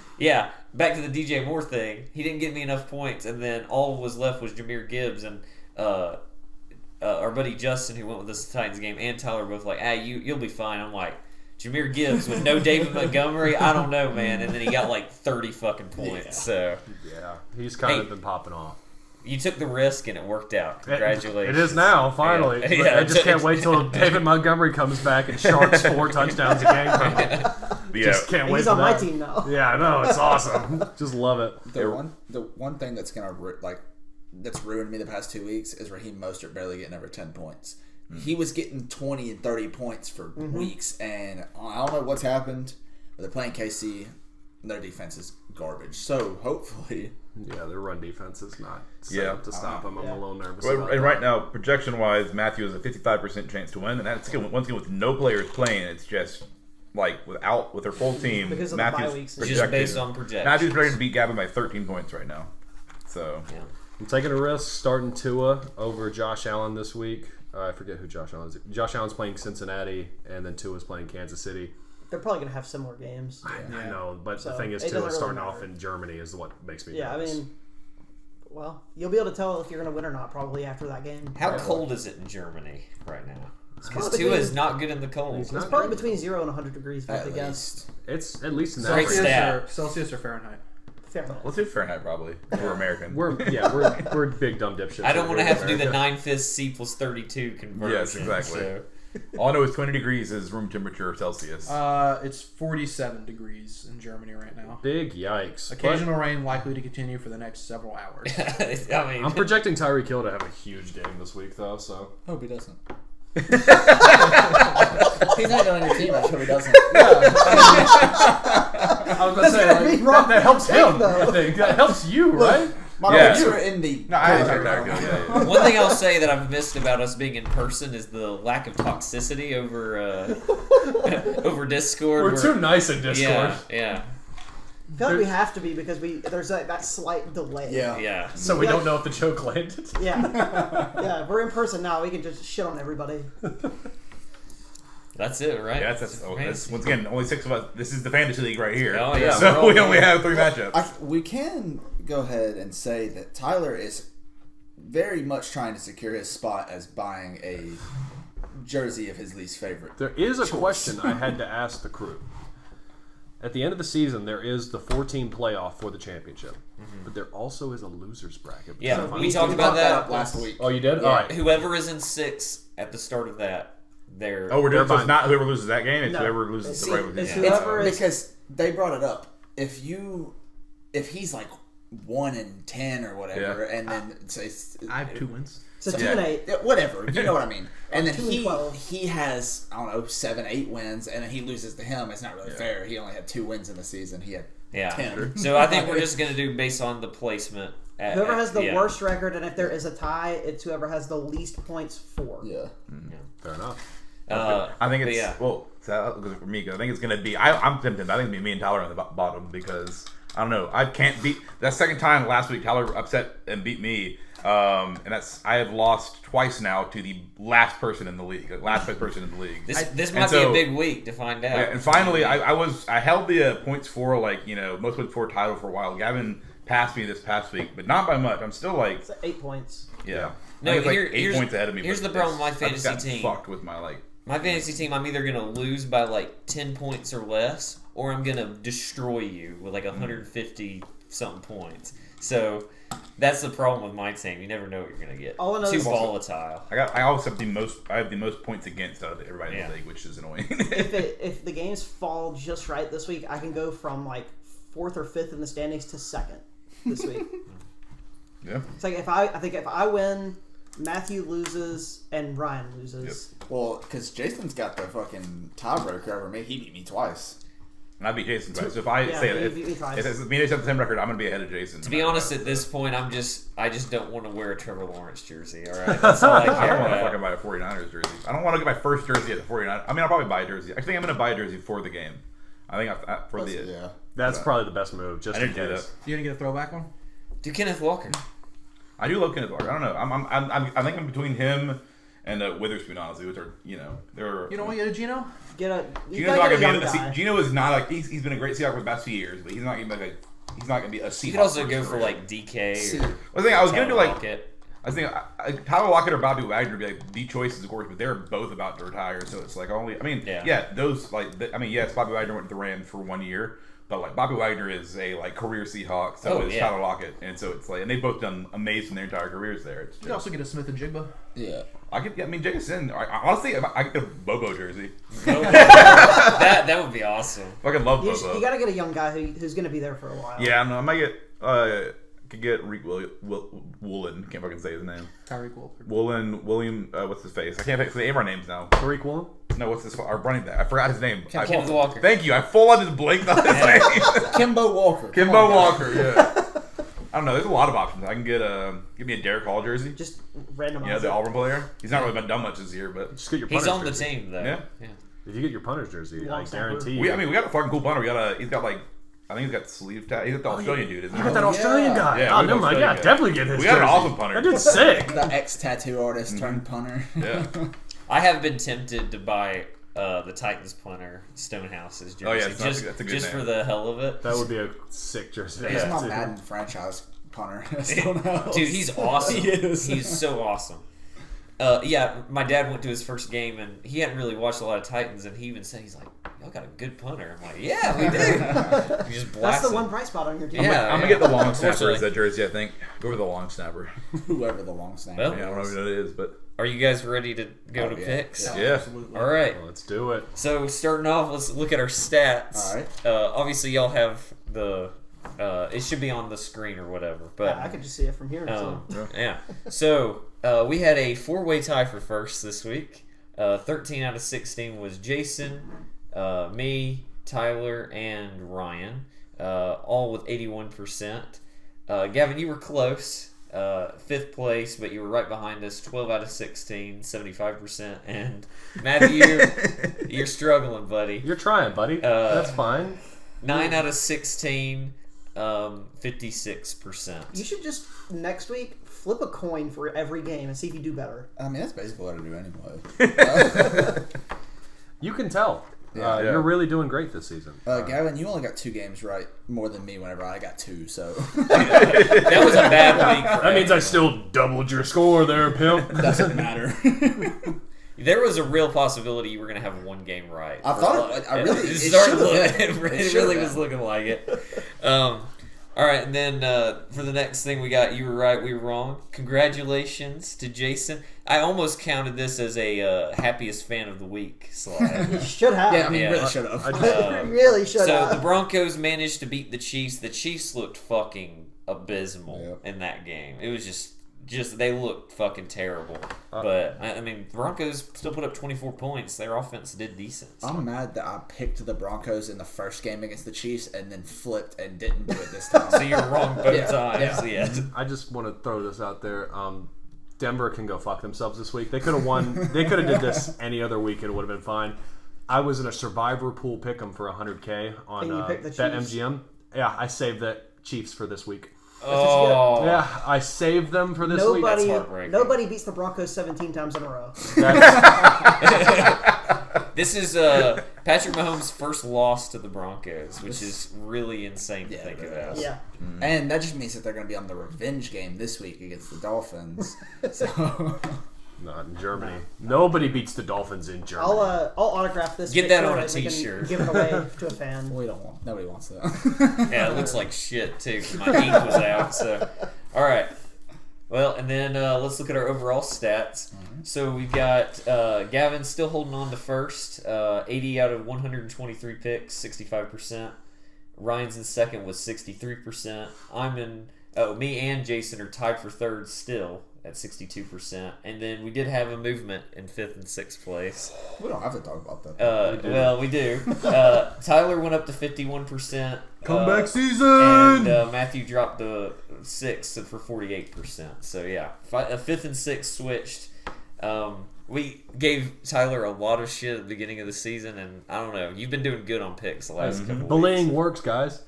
back to the DJ Moore thing, he didn't get me enough points, and then all was left was Jahmyr Gibbs and our buddy Justin, who went with us to the Titans game, and Tyler both like, you'll be fine. I'm like, Jahmyr Gibbs with no David Montgomery, I don't know, man. And then he got 30 fucking points. So Yeah, he's kind of been popping off. you took the risk and it worked out. Congratulations. It is now, finally. Yeah. But I just can't wait till David Montgomery comes back and sharks 4 touchdowns a game from him. Just can't wait He's for on my that. team now. Yeah, I know. It's awesome. Just love it. The one thing that's gonna that's ruined me the past 2 weeks is Raheem Mostert barely getting over 10 points. He was getting 20 and 30 points for weeks, and I don't know what's happened, but they're playing KC, and their defense is garbage. So hopefully, Yeah, their run defense is not set up to stop them. I'm a little nervous about And that. right now, projection-wise, Matthew has a 55% chance to win, and that's once again with no players playing. It's just with their full team. Because of the bye weeks. Just based on projections. Matthew's ready to beat Gavin by 13 points right now. So I'm taking a risk starting Tua over Josh Allen this week. I forget who Josh Allen is. Josh Allen's playing Cincinnati, and then Tua's playing Kansas City. They're probably going to have similar games. I know, but So, the thing is, it doesn't Tua's starting really off matter. in Germany is what makes me Yeah, nervous. you'll be able to tell if you're going to win or not probably after that game. How cold is it in Germany right now? Because probably Tua between- is not good in the cold. It's probably between 0 and 100 degrees, if I had at to guess. least. It's at least in that Great range. stat. Celsius or Fahrenheit? Fair enough. let's do Fahrenheit probably. We're American. We're big dumb dipshits. I don't want to have to do the America. 9/5 C plus 32 conversion. Yes, exactly. So. All I know is 20 degrees is room temperature Celsius. It's 47 degrees in Germany right now. Big yikes. Occasional rain likely to continue for the next several hours. I mean, I'm projecting Tyreek Hill to have a huge game this week, though. So Hope he doesn't. He's not on your team. I hope he doesn't. I was gonna say that helps him. I think that helps you, right? My Yeah. picks are in the. No, I didn't that good. Yeah. one thing I'll say that I've missed about us being in person is the lack of toxicity over over Discord. We're too nice in Discord. Yeah. I feel like we have to be because there's that slight delay. Yeah. So we don't know if the joke landed. Yeah. Yeah, we're in person now. We can just shit on everybody. That's it, right? Yeah, that's once again only 6 of us. This is the fantasy league right here. Oh, yeah. So we only have 3 matchups. We can go ahead and say that Tyler is very much trying to secure his spot as buying a jersey of his least favorite. There is a question I had to ask the crew. At the end of the season, there is the 4-team playoff for the championship, but there also is a losers bracket. Yeah, So we talked about that last week. Oh, you did? Yeah. All right. Whoever is in 6th at the start of that, they're Oh, we're doing so fine. it's not whoever loses that game. It's No. whoever loses the regular It's season. whoever is. Because they brought it up. If he's like 1-10 or whatever, and then say I have 2 wins. It's a 2-8. yeah, whatever, you know what I mean. And then 2-12. he has, I don't know, 7-8 wins, and then he loses to him. It's not really fair. He only had 2 wins in the season. He had 10. So I think we're just gonna do based on the placement. Whoever has the worst record, and if there is a tie, it's whoever has the least points for. Yeah. Fair enough. I think but it's yeah. well. So for me, 'cause I think it's gonna be. I'm tempted. I think it'll be me and Tyler on the bottom because I don't know. I can't beat that second time last week. Tyler upset and beat me, and that's I have lost twice now to the last person in the league, last best person in the league. This might be a big week to find out. Yeah, and finally, I held the points for most points for Tyler for a while. Gavin passed me this past week, but not by much. I'm still like It's 8 points. yeah. No, I think it's here- like 8 here's- points ahead of me. here's but the problem with my I've fantasy gotten team. Fucked with my My fantasy team, I'm either gonna lose by like 10 points or less, or I'm gonna destroy you with like 150 something points. So that's the problem with my team. You never know what you're gonna get. All I know Too is- volatile. I always have the most. I have the most points against out of everybody in Yeah. the league, which is annoying. If the games fall just right this week, I can go from like 4th or 5th in the standings to 2nd this week. Yeah. It's like if I win, Matthew loses and Ryan loses. Well, because Jason's got the fucking tiebreaker over me. He beat me twice. And I'd be Jason twice. So if I Yeah, say you that beat me twice. if it's me and Jason have the same record, I'm gonna be ahead of Jason. To be honest, at this point, I just don't want to wear a Trevor Lawrence jersey. All right, that's all I I care don't want to about. fucking buy a 49ers jersey. I don't want to get my first jersey at the 49ers. I mean, I'll probably buy a jersey. I think I'm gonna buy a jersey for the game. I think for the Yeah. That's probably the best move, just I in didn't do case. that. You gonna get a throwback one? Do Kenneth Walker. I do love Kenneth Walker. I don't know. I think I'm between him and Witherspoon, honestly, which are they're. You know what, you Gino? You Gino's gotta not get a gonna young be. guy. Gino is not like he's been a great Seahawk for the past few years, but he's not gonna be he's not gonna be a Seahawk. You could also for go his for career. like DK. Or I was gonna do like Lockett. I was thinking Tyler Lockett or Bobby Wagner would be like the choices, of course, but they're both about to retire, so it's like those yes, Bobby Wagner went to the Rams for 1 year. But like Bobby Wagner is a like career Seahawk, so is Tyler Lockett, and so it's like, and they've both done amazing their entire careers there. It's You could also get a Smith-Njigba. Yeah. Jason. Honestly, if I could get a Bobo jersey. that would be awesome. Fucking love You Bobo. got to get a young guy who's going to be there for a while. Yeah, I might get could get Reek Woolen. Can't fucking say his name. Tyreek Wolford. William. What's his face? I can't say any of our names now. Tariq Woolen? No, what's this? Our running back. I forgot his name. Kenneth Walker. Thank you. I full on just blanked on his name. Kimbo Walker. Come Kimbo on, Walker. Yeah. I don't know. There's a lot of options. I can get give me a Derek Hall jersey. Just randomize Yeah, the it. Auburn player. He's not really done much this year, but Just get your He's punter's on the jersey. team though. Yeah. If you get your punter's jersey, Long I snapper. guarantee you. we got a fucking cool punter. He's got like I think he's got sleeve tag. He's got the Australian dude, isn't You he? got that Australian guy. Yeah, Oh, we never got mind. Yeah, Australian guy. definitely get his We got an jersey. awesome punter. That dude's sick. The ex-tattoo artist turned punter. Yeah. I have been tempted to buy the Titans punter Stonehouse's jersey. Oh, yeah, it's not- just that's a good just name. for the hell of it. That would be a sick jersey. He's Yeah, my too. Madden franchise punter. Stonehouse. Dude, he's awesome. He is. He's so awesome. My dad went to his first game and he hadn't really watched a lot of Titans, and he even said, he's like, y'all got a good punter. I'm like, yeah, we do. He just That's blasts the him. one bright spot on your team. Yeah. I'm gonna get the long snapper Unfortunately. as that jersey. I think go with the long snapper. Whoever the long snapper Well, Yeah, I don't know who that is, but Are you guys ready to go Oh, to yeah. picks? yeah. Absolutely. All right. Let's do it. So starting off, let's look at our stats. All right. Obviously, y'all have the. It should be on the screen or whatever, but Yeah, I could just see it from here. yeah. So we had a 4-way tie for first this week. 13 out of 16 was Jason, me, Tyler, and Ryan, all with 81%. Gavin, you were close, 5th place, but you were right behind us, 12 out of 16, 75%. And Matthew, you're struggling, buddy. You're trying, buddy. That's fine. 9 out of 16, 56%. You should just next week flip a coin for every game and see if you do better. I mean, that's basically what I do anyway. You can tell. Yeah. You're really doing great this season. Gavin, you only got 2 games right more than me whenever I got 2, so. That was a bad week. That means I still doubled your score there, pimp. Doesn't matter. There was a real possibility you were going to have 1 game right. I thought I really it should've been. it really was looking like it. All right, and then for the next thing we got, you were right, we were wrong. Congratulations to Jason. I almost counted this as a happiest fan of the week slide. You should have. Yeah, I mean, Yeah. really should have. You really should So have. the Broncos managed to beat the Chiefs. The Chiefs looked fucking abysmal in that game. It was just they looked fucking terrible. But I mean, Broncos still put up 24 points. Their offense did decent. So. I'm mad that I picked the Broncos in the first game against the Chiefs and then flipped and didn't do it this time. So you're wrong both Yeah, times. yeah. Yeah. I just want to throw this out there. Denver can go fuck themselves this week. They could have won. They could have did this any other week and it would have been fine. I was in a survivor pool pick'em for $100K on And you picked the Chiefs? BetMGM. Yeah, I saved that Chiefs for this week. Oh. Yeah, I saved them for this week. That's heartbreaking. Nobody beats the Broncos 17 times in a row. This is Patrick Mahomes' first loss to the Broncos, which is really insane to think about. Yeah. And that just means that they're going to be on the revenge game this week against the Dolphins. So Not in Germany. Nobody beats the Dolphins in Germany. I'll autograph this. Get that picture on a and we can t-shirt. Give it away to a fan. nobody wants that. Yeah, it looks like shit too. My ink was out. So, all right. Well, and then let's look at our overall stats. So we've got Gavin still holding on to first, 80 out of 123 picks, 65%. Ryan's in second with 63%. Me and Jason are tied for third still at 62%. And then we did have a movement in 5th and 6th place. We don't have to talk about that. Well, we do. Tyler went up to 51%. Comeback season! And Matthew dropped the 6th for 48%. So, yeah. 5th and 6th switched. We gave Tyler a lot of shit at the beginning of the season, and I don't know. You've been doing good on picks the last couple weeks. Bullying works, guys.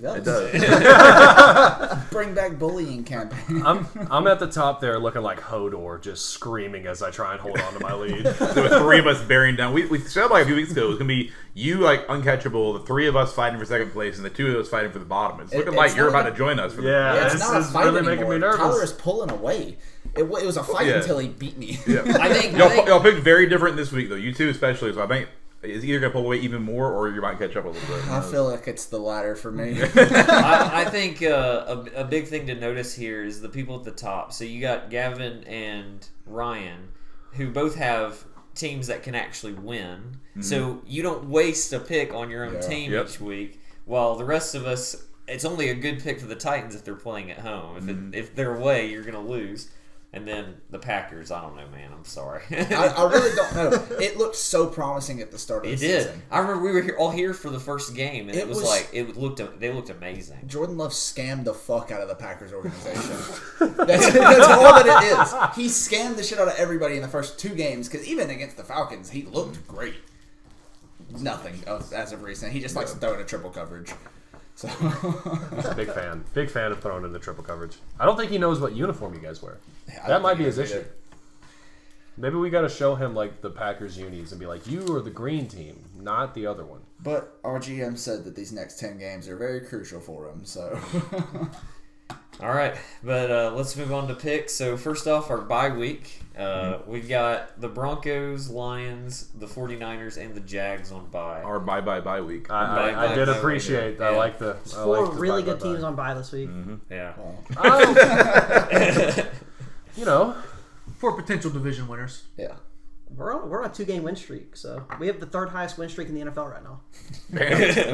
It does. Bring back bullying campaign. I'm at the top there looking like Hodor, just screaming as I try and hold on to my lead. There were 3 of us bearing down. We said like a few weeks ago it was gonna be you like uncatchable, the 3 of us fighting for second place, and the 2 of us fighting for the bottom. It's looking like you're about to join us. For Yeah. Yeah, it's this not a is fight really anymore. making me nervous. Tyler is pulling away. It was a fight Yeah. until he beat me. Yeah. I think Y'all picked very different this week though. You two especially. So I think it's either gonna pull away even more or you might catch up a little bit. I feel like it's the latter for me. I think a big thing to notice here is the people at the top. So you got Gavin and Ryan, who both have teams that can actually win. Mm-hmm. So you don't waste a pick on your own team each week, while the rest of us, it's only a good pick for the Titans if they're playing at home. If they're away, you're going to lose. And then the Packers, I don't know, man. I'm sorry. I really don't know. It looked so promising at the start of the season. I remember we were all here for the first game, and They looked amazing. Jordan Love scammed the fuck out of the Packers organization. that's all that it is. He scammed the shit out of everybody in the first 2 games, because even against the Falcons, he looked great. Nothing as of recent. He just likes to throw in a triple coverage. So He's a big fan of throwing in the triple coverage. I don't think he knows what uniform you guys wear. I That don't might think be he his does issue. either. Maybe we got to show him like the Packers unis and be like, you are the green team, not the other one. But our GM said that these next 10 games are very crucial for him, so... All right, but let's move on to picks. So first off, our bye week. We've got the Broncos, Lions, the 49ers, and the Jags on bye. Our bye week. I did appreciate that. Yeah. I like the 4 really good teams on bye this week. Yeah. You know, 4 potential division winners. Yeah. We're on a 2-game win streak, so we have the 3rd highest win streak in the NFL right now.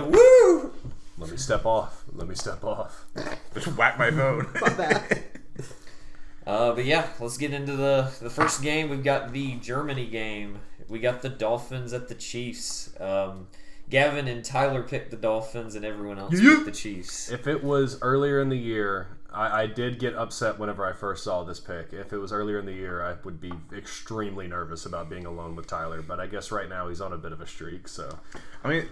Woo! let me step off. Just whack my phone. Fuck that. But yeah, let's get into the first game. We've got the Germany game. We got the Dolphins at the Chiefs. Gavin and Tyler picked the Dolphins, and everyone else picked the Chiefs. If it was earlier in the year, I did get upset whenever I first saw this pick. If it was earlier in the year, I would be extremely nervous about being alone with Tyler. But I guess right now he's on a bit of a streak. So, I mean,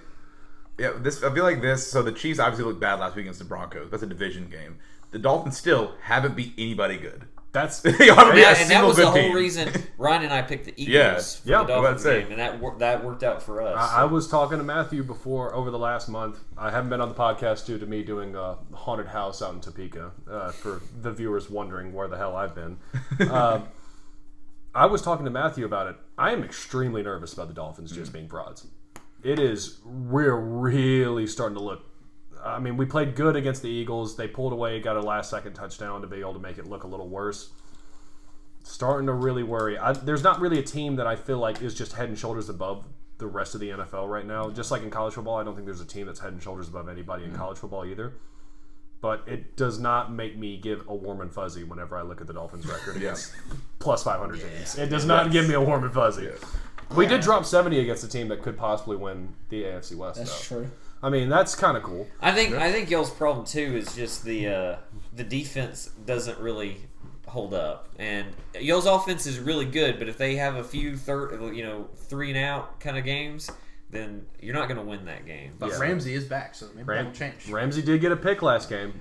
yeah, I feel like this. So the Chiefs obviously looked bad last week against the Broncos. That's a division game. The Dolphins still haven't beat anybody good. That's You'll have And a that single was the good whole team. reason Ryan and I picked the Yeah. Eagles for Yeah, the I was about Dolphins to say. game, and that worked out for us. I was talking to Matthew before over the last month. I haven't been on the podcast due to me doing a haunted house out in Topeka. For the viewers wondering where the hell I've been, I was talking to Matthew about it. I am extremely nervous about the Dolphins just being frauds. We're really starting to look. I mean, we played good against the Eagles. They pulled away, got a last-second touchdown to be able to make it look a little worse. Starting to really worry. There's not really a team that I feel like is just head and shoulders above the rest of the NFL right now. Just like in college football, I don't think there's a team that's head and shoulders above anybody in college football either. But it does not make me give a warm and fuzzy whenever I look at the Dolphins' record against plus 500 teams. It does not give me a warm and fuzzy. We did drop 70 against a team that could possibly win the AFC West. That's though. true. I mean, that's kind of cool. I think y'all's problem too is just the defense doesn't really hold up, and y'all's offense is really good. But if they have a few 3 and out kind of games, then you're not going to win that game. But Ramsey is back, so maybe that'll change. Ramsey did get a pick last game.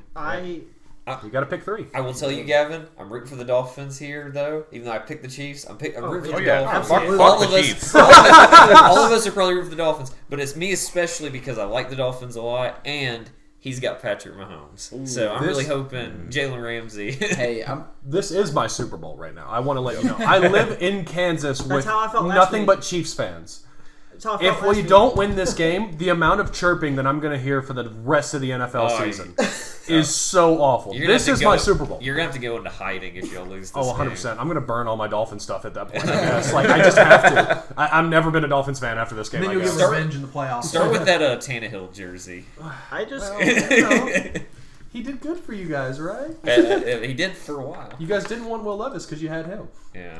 You got to pick 3. I will tell you, Gavin, I'm rooting for the Dolphins here, though. Even though I picked the Chiefs, I'm rooting for the Dolphins. Fuck the Chiefs. All of us are probably rooting for the Dolphins, but it's me especially because I like the Dolphins a lot, and he's got Patrick Mahomes. So I'm really hoping Jalen Ramsey. Hey, This is my Super Bowl right now. I want to let you know. I live in Kansas with how I felt last nothing week. but Chiefs fans. That's how I felt If last we week. don't win this game, the amount of chirping that I'm going to hear for the rest of the NFL season is so awful. This is my Super Bowl. You're going to have to go into hiding if y'all lose this Oh, 100%. game. I'm going to burn all my Dolphin stuff at that point, I guess. Like, I just have to. I've never been a Dolphins fan after this game, And then I you'll guess. get revenge in the playoffs. Start with that Tannehill jersey. I just, He did good for you guys, right? He did for a while. You guys didn't want Will Levis because you had him. Yeah.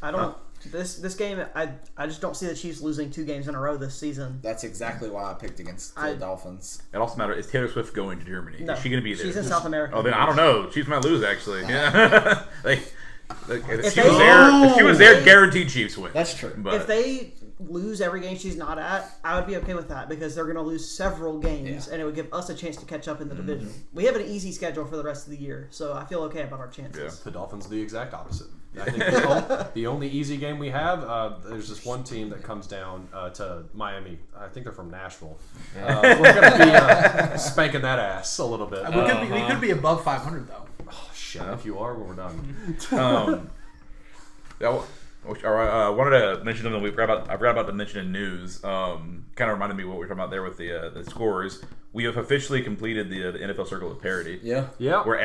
I don't. This game, I just don't see the Chiefs losing 2 games in a row this season. that's exactly why I picked against the Dolphins. It also matters. Is Taylor Swift going to Germany? No, Is she going to be there? she's in South America. Oh, then I don't know. Chiefs might lose actually. Yeah. If she they- was there, if she was there, guaranteed Chiefs win. That's true. But If they lose every game she's not at, I would be okay with that because they're going to lose several games, and it would give us a chance to catch up in the division. We have an easy schedule for the rest of the year, so I feel okay about our chances. The Dolphins are the exact opposite. I think the only easy game we have, there's this one team that comes down to Miami. I think they're from Nashville. We're going to be spanking that ass a little bit. We could be above 500 though. Oh, shit, if you are, when we're done. I wanted to mention something I forgot about to mention in news. Kind of reminded me of what we were talking about there with the scores. We have officially completed the NFL Circle of Parity. Yeah. Yeah. Where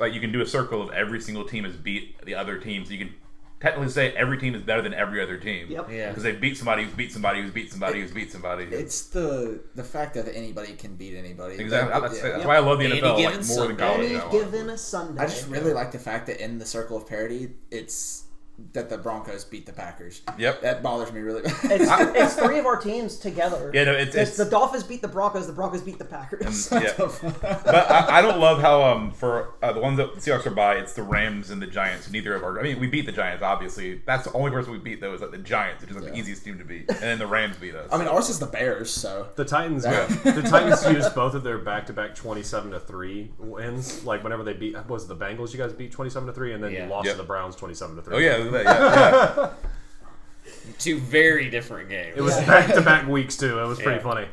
you can do a circle of every single team has beat the other team. So you can technically say every team is better than every other team. Yep. Yeah. Because they beat somebody who's beat somebody who's beat somebody who's beat somebody. It's the fact that anybody can beat anybody. Exactly. That's Yeah. why I love the Any NFL given more than Sunday. college. Any now. given a Sunday. I just really like the fact that in the Circle of Parity, it's that the Broncos beat the Packers. Yep. That bothers me really bad. It's 3 of our teams together. Yeah, no, it's the Dolphins beat the Broncos beat the Packers. yeah. But I don't love how for the ones that the Seahawks are by, it's the Rams and the Giants. Who neither of our. I mean, we beat the Giants. Obviously, that's the only person we beat though is like the Giants, which is like the easiest team to beat, and then the Rams beat us. I mean, ours is the Bears, so The Titans, used both of their back-to-back 27-3 wins. Like whenever they beat, what was it, the Bengals? You guys beat 27-3, and then you lost to the Browns 27-3. Oh yeah, look at that, yeah. 2 very different games. It was back-to-back weeks too. It was pretty funny.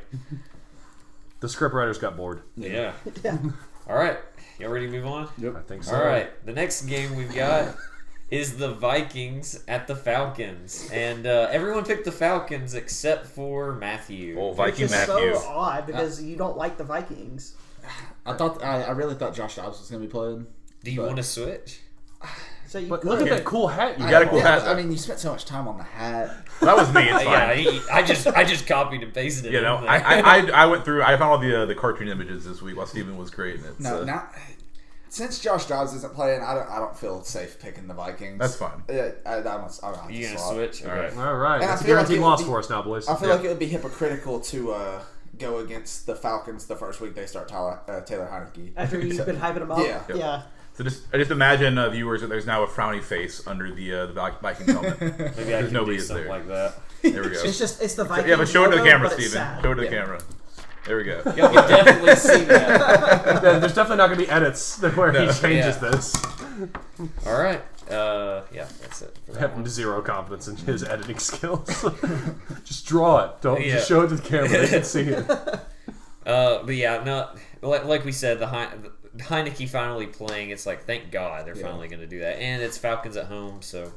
The scriptwriters got bored. Yeah. All right. Y'all ready to move on? I think so. All right. The next game we've got is the Vikings at the Falcons. And everyone picked the Falcons except for Matthew. Oh, Which Viking is Matthew. so odd because you don't like the Vikings. I really thought Josh Dobbs was going to be playing. Do you want to switch? So you But could. look at that cool hat you got a got. cool hat. I mean, you spent so much time on the hat. That was me. It's fine. Yeah, I just copied and pasted it. You know, in I went through. I found all the cartoon images this week while Steven was creating it. No, so. not since Josh Dobbs isn't playing. I don't feel safe picking the Vikings. That's fine. Yeah, I'm have You to gonna swap. switch? All right. All right, And I it's a feel like guaranteed it would loss be- for us now, boys. I feel like it would be hypocritical to go against the Falcons the first week they start Taylor Heineke. After you've been hyping them up. Yeah. Yeah. So just imagine viewers that there's now a frowny face under the Vikings helmet. Maybe I Because can nobody do is something there. like that. There we go. It's the Vikings. Yeah, but show it to the logo, camera, but it's Steven. sad. Show it to the camera. There we go. Y'all can definitely see that. There's definitely not going to be edits where he changes Yeah. this. All right. Yeah, that's it. For I that have one. zero confidence in his editing skills. Just draw it. Don't Yeah. just show it to the camera. They can see it. But yeah, no. Like we said, the Heineke finally playing. It's like, thank God they're finally going to do that, and it's Falcons at home, so.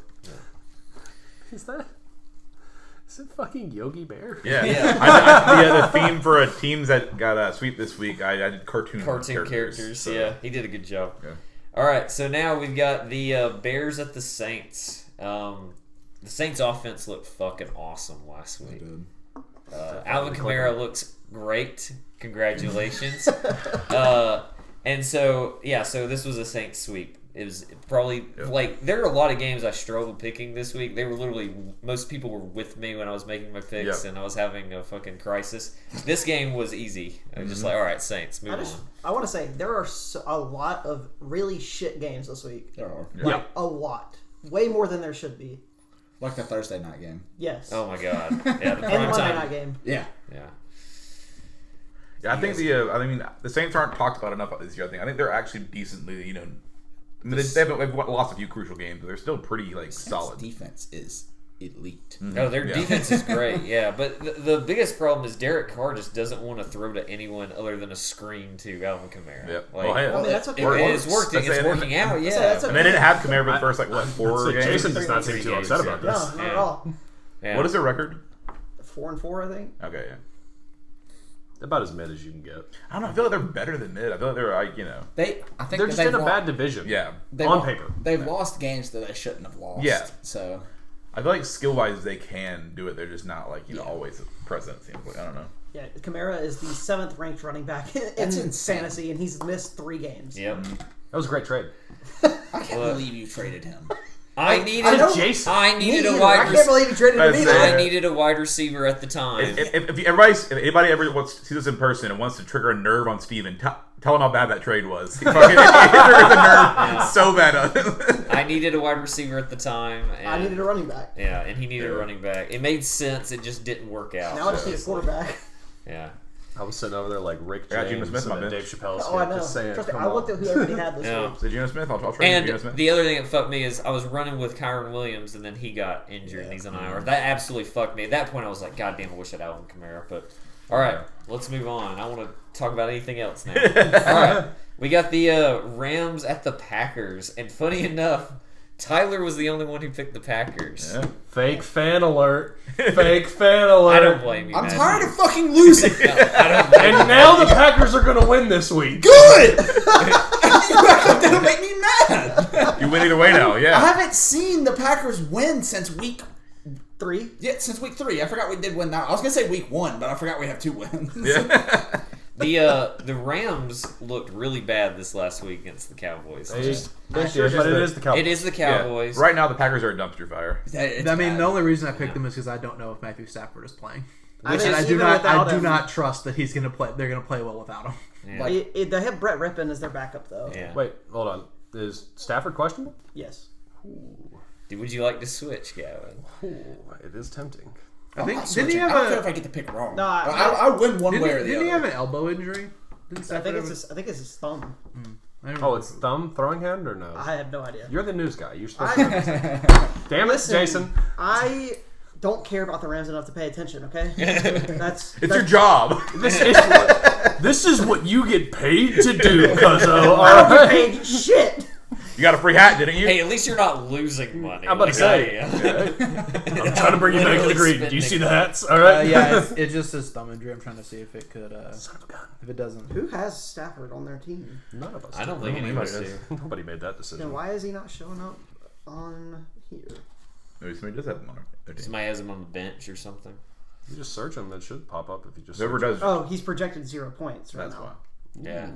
Is it fucking Yogi Bear? Yeah. Yeah. The theme for teams that got a sweep this week, I did cartoon characters. so. Yeah, he did a good job. Yeah. All right, so now we've got the Bears at the Saints. The Saints offense looked fucking awesome last week. Alvin Kamara looks great. Congratulations. And so this was a Saints sweep. It was probably like there are a lot of games I struggled picking this week. They were literally most people were with me when I was making my picks, and I was having a fucking crisis. This game was easy. I was just like, all right, Saints, move on. I want to say there are a lot of really shit games this week. There are. Like, a lot. Way more than there should be. Like the Thursday night game. Yes. Oh my god. Yeah, the And the prime Monday time. night game. Yeah. Yeah. Yeah, I think the Saints aren't talked about enough this year. I think they're actually decently, I mean, they've lost a few crucial games, but they're still pretty solid. Defense is elite. No, their defense is great, yeah. But the biggest problem is Derek Carr just doesn't want to throw to anyone other than a screen to Alvin Kamara. Yep. Like, I mean, that's okay. it's working. It's working out, yeah. That's And they didn't have Kamara for the first, 4 games? Jason does not seem too upset about this. No, not at all. Yeah. What is their record? 4-4, I think. Okay, yeah. About as mid as you can get. I don't know. I feel like they're better than mid. I feel like they're I think They're just in a bad division. Yeah. On paper. They've lost games that they shouldn't have lost. Yeah. So I feel like skill wise they can do it. They're just not always present. It seems like I don't know. Yeah, Kamara is the 7th ranked running back in insane. fantasy, and he's missed 3 games. Yep. That was a great trade. I can't believe you traded him. I needed I know. Jason. I needed a I wide can't believe you traded him either. That's I needed a wide receiver at the time. If anybody ever wants to see this in person and wants to trigger a nerve on Steven, tell him how bad that trade was. He fucking triggered the nerve so bad on him. I needed a wide receiver at the time. And, I needed a running back. Yeah, and he needed a running back. It made sense. It just didn't work out. Now I just need a quarterback. Yeah. I was sitting over there like Rick Yeah, James Geno Smith on and my Dave bench. Chappelle Oh, I know. just saying, Trust me, come I looked on. at who everybody had this Yeah. week. So Geno Smith, I'll trade Geno And Smith. the other thing that fucked me is I was running with Kyron Williams, and then he got injured, and he's on IR. That absolutely fucked me. At that point, I was like, God damn, I wish I'd Alvin Kamara. But, all right, let's move on. I want to talk about anything else now. All right, we got the Rams at the Packers. And funny enough, Tyler was the only one who picked the Packers. Yeah. Fake fan alert. Fake fan alert. I don't blame you, I'm Matthew. tired of fucking losing. No, I don't blame And now the Packers are going to win this week. Good. That'll make me mad. You win either way now, I yeah. haven't seen the Packers win since week 3. Yeah, since week 3. I forgot we did win that. I was gonna say week 1, but I forgot we have 2 wins. Yeah. The Rams looked really bad this last week against the Cowboys. They Sure, did, just but it the- is the Cowboys. It is the Yeah. Cowboys. Right now, the Packers are a dumpster fire. It's I mean, bad. the only reason I picked them is because I don't know if Matthew Stafford is playing. Which And is I do even not. I without do him. not trust that he's going to play. They're going to play well without him. Yeah. They have Brett Rippon as their backup, though. Yeah. Wait, hold on. Is Stafford questionable? Yes. Would you like to switch, Gavin? Ooh, it is tempting. I I'm think. not Didn't he switching. have I don't care a? if I get to pick wrong. No, I win one way or the Didn't he other. have an elbow injury? Didn't I Stafford think have it's his thumb. I don't Oh, know. it's thumb throwing hand or no? I have no idea. You're the news guy. You're supposed to know this. Damn it, Listen, Jason. I don't care about the Rams enough to pay attention. Okay, that's It's your job. This is what you get paid to do, cuzzo. I don't get Alright? paid shit. You got a free hat, didn't you? Hey, at least you're not losing money. I'm about to say. I'm trying to bring you back to the green. Do you see the hats? All right. Yeah, it just says thumb injury. I'm trying to see if it could. Son of a gun. If it doesn't. Who has Stafford on their team? None of us. I don't do. think anybody Nobody does. Nobody made that Then decision. why is he not showing up on here? Maybe somebody does have them on their team. Somebody has him on the bench or something. You just search him. It should pop up if you just. Whoever search does, Oh, he's projected 0 points right that's now. why. Yeah.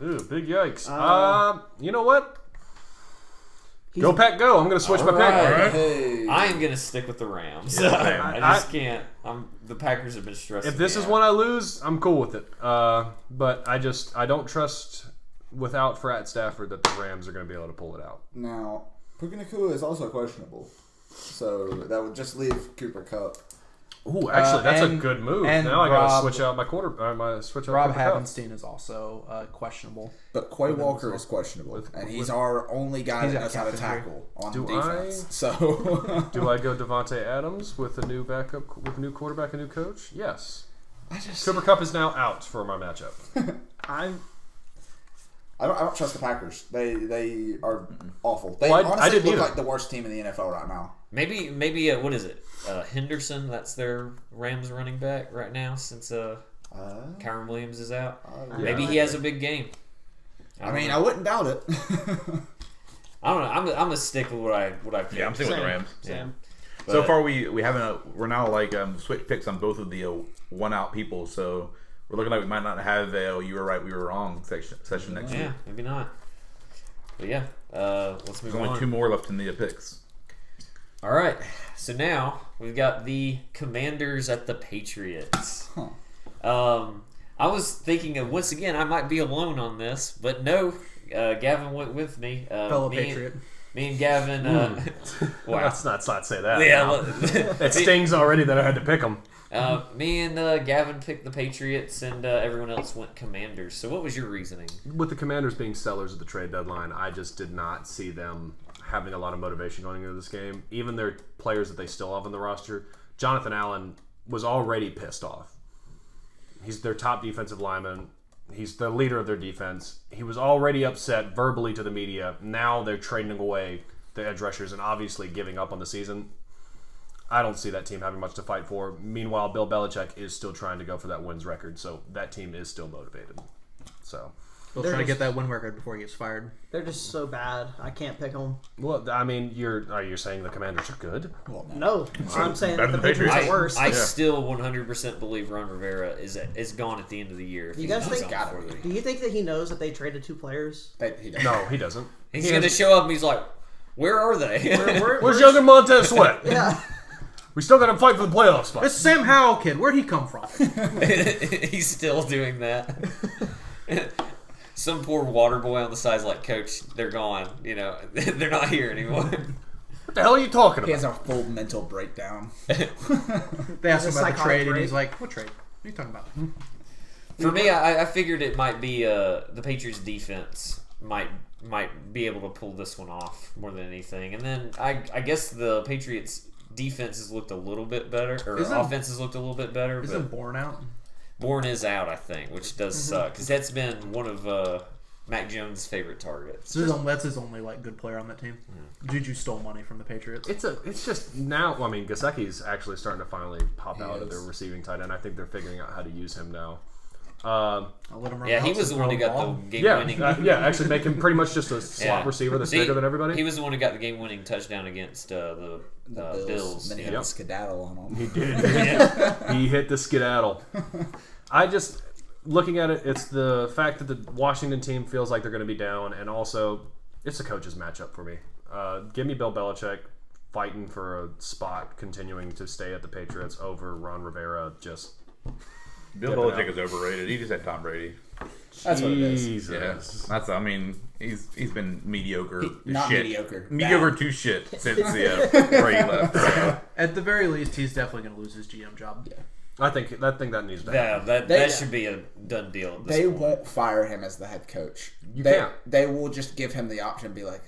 Ooh, big yikes. Uh, You know what? Go Pack, go! I'm gonna switch my pick. Alright. Hey. I am gonna stick with the Rams. Yeah, same. I just can't. The Packers have been stressing. If this me is out. one I lose, I'm cool with it. But I don't trust without Frat Stafford that the Rams are gonna be able to pull it out. Now, Puka Nacua is also questionable. So that would just leave Cooper Kupp. Ooh, actually, that's a and- good move. and Now I gotta Rob- switch out my switch out Rob Cooper Kupp. Havenstein is also questionable. But Quay Walker is questionable, and he's our only guy He's that got knows how to captain tackle on Do defense. I- So Do I go Devontae Adams with a new backup, with a new quarterback, a new coach? Yes. Cooper Kupp is now out for my matchup. I don't trust the Packers. They are awful. They Well, I honestly didn't look either. like the worst team in the NFL right now. Maybe what is it? Henderson, that's their Rams running back right now since Kyron Williams is out. Maybe he has a big game. I mean, I wouldn't doubt it. I don't know. I'm gonna stick with what I picked. Yeah, I'm sticking with the Rams. Same. So But- far, we haven't. We're now like switch picks on both of the one out people. So we're looking like we might not have a "you were right, we were wrong" session next Yeah, week. maybe not. But yeah, let's move There's only on. 2 more left in the picks. All right, so now we've got the Commanders at the Patriots. I was thinking of, once again, I might be alone on this, but no, Gavin went with me. Fellow me Patriot. Me and Gavin. Wow. Let's not say that. Yeah, now. It stings already that I had to pick them. me and Gavin picked the Patriots, and everyone else went Commanders. So, what was your reasoning? With the Commanders being sellers at the trade deadline, I just did not see them having a lot of motivation going into this game. Even their players that they still have on the roster, Jonathan Allen was already pissed off. He's their top defensive lineman. He's the leader of their defense. He was already upset verbally to the media. Now they're trading away the edge rushers and obviously giving up on the season. I don't see that team having much to fight for. Meanwhile, Bill Belichick is still trying to go for that wins record, so that team is still motivated. So, He'll They're try to just- get that win record before he gets fired. They're just so bad. I can't pick them. well, I mean, you're saying the Commanders are good? Well, No, I'm saying better that the than the Patriots Patriots. are worse. I still 100% believe Ron Rivera is gone at the end of the year. if You he's guys not think- gone before Do you think that he knows that they traded 2 players? he doesn't. No, he doesn't. He's going to show up and he's like, where are they? Where's Young and Montez Sweat? Yeah. We still got to fight for the playoff spot. This Sam Howell kid, where'd he come from? He's still doing that. Some poor water boy on the side's like, Coach, they're gone. You know, they're not here anymore. What the hell are you talking He has about? a full mental breakdown. They asked It's him a about the psychotic trade, and break. he's like, "What trade? What are you talking about?" For me, I figured it might be the Patriots' defense might be able to pull this one off more than anything. And then I guess the Patriots' defenses looked a little bit better, or offenses looked a little bit better. But Isn't Bourne out? Bourne is out, I think, which does suck because that's been one of Mac Jones' favorite targets. That's his only like good player on that team. Juju stole money from the Patriots. It's just now. I mean, Gesicki's actually starting to finally pop out of is. their receiving tight end. I think they're figuring out how to use him now. I'll let him run Yeah, he routes was and the one throw who got ball. the game-winning. Actually make him pretty much just a slot Yeah. receiver that's See, bigger than everybody. He was the one who got the game-winning touchdown against the Bills. Then he Yeah. had a skedaddle on him. He did. He hit the skedaddle. I just looking at it, it's the fact that the Washington team feels like they're going to be down, and also it's a coach's matchup for me. Give me Bill Belichick fighting for a spot, continuing to stay at the Patriots over Ron Rivera. Just Bill Dipping Belichick out. is overrated. He just had Tom Brady. That's what it is. Jesus. Yeah, that's. I mean, he's been mediocre. Not shit. mediocre. Mediocre Bad. to shit since Brady left. So. At the very least, he's definitely going to lose his GM job. I think that needs to happen. Yeah, that They- should be a done deal. At this They point. won't fire him as the head coach. You they, can't. They will just give him the option and be like,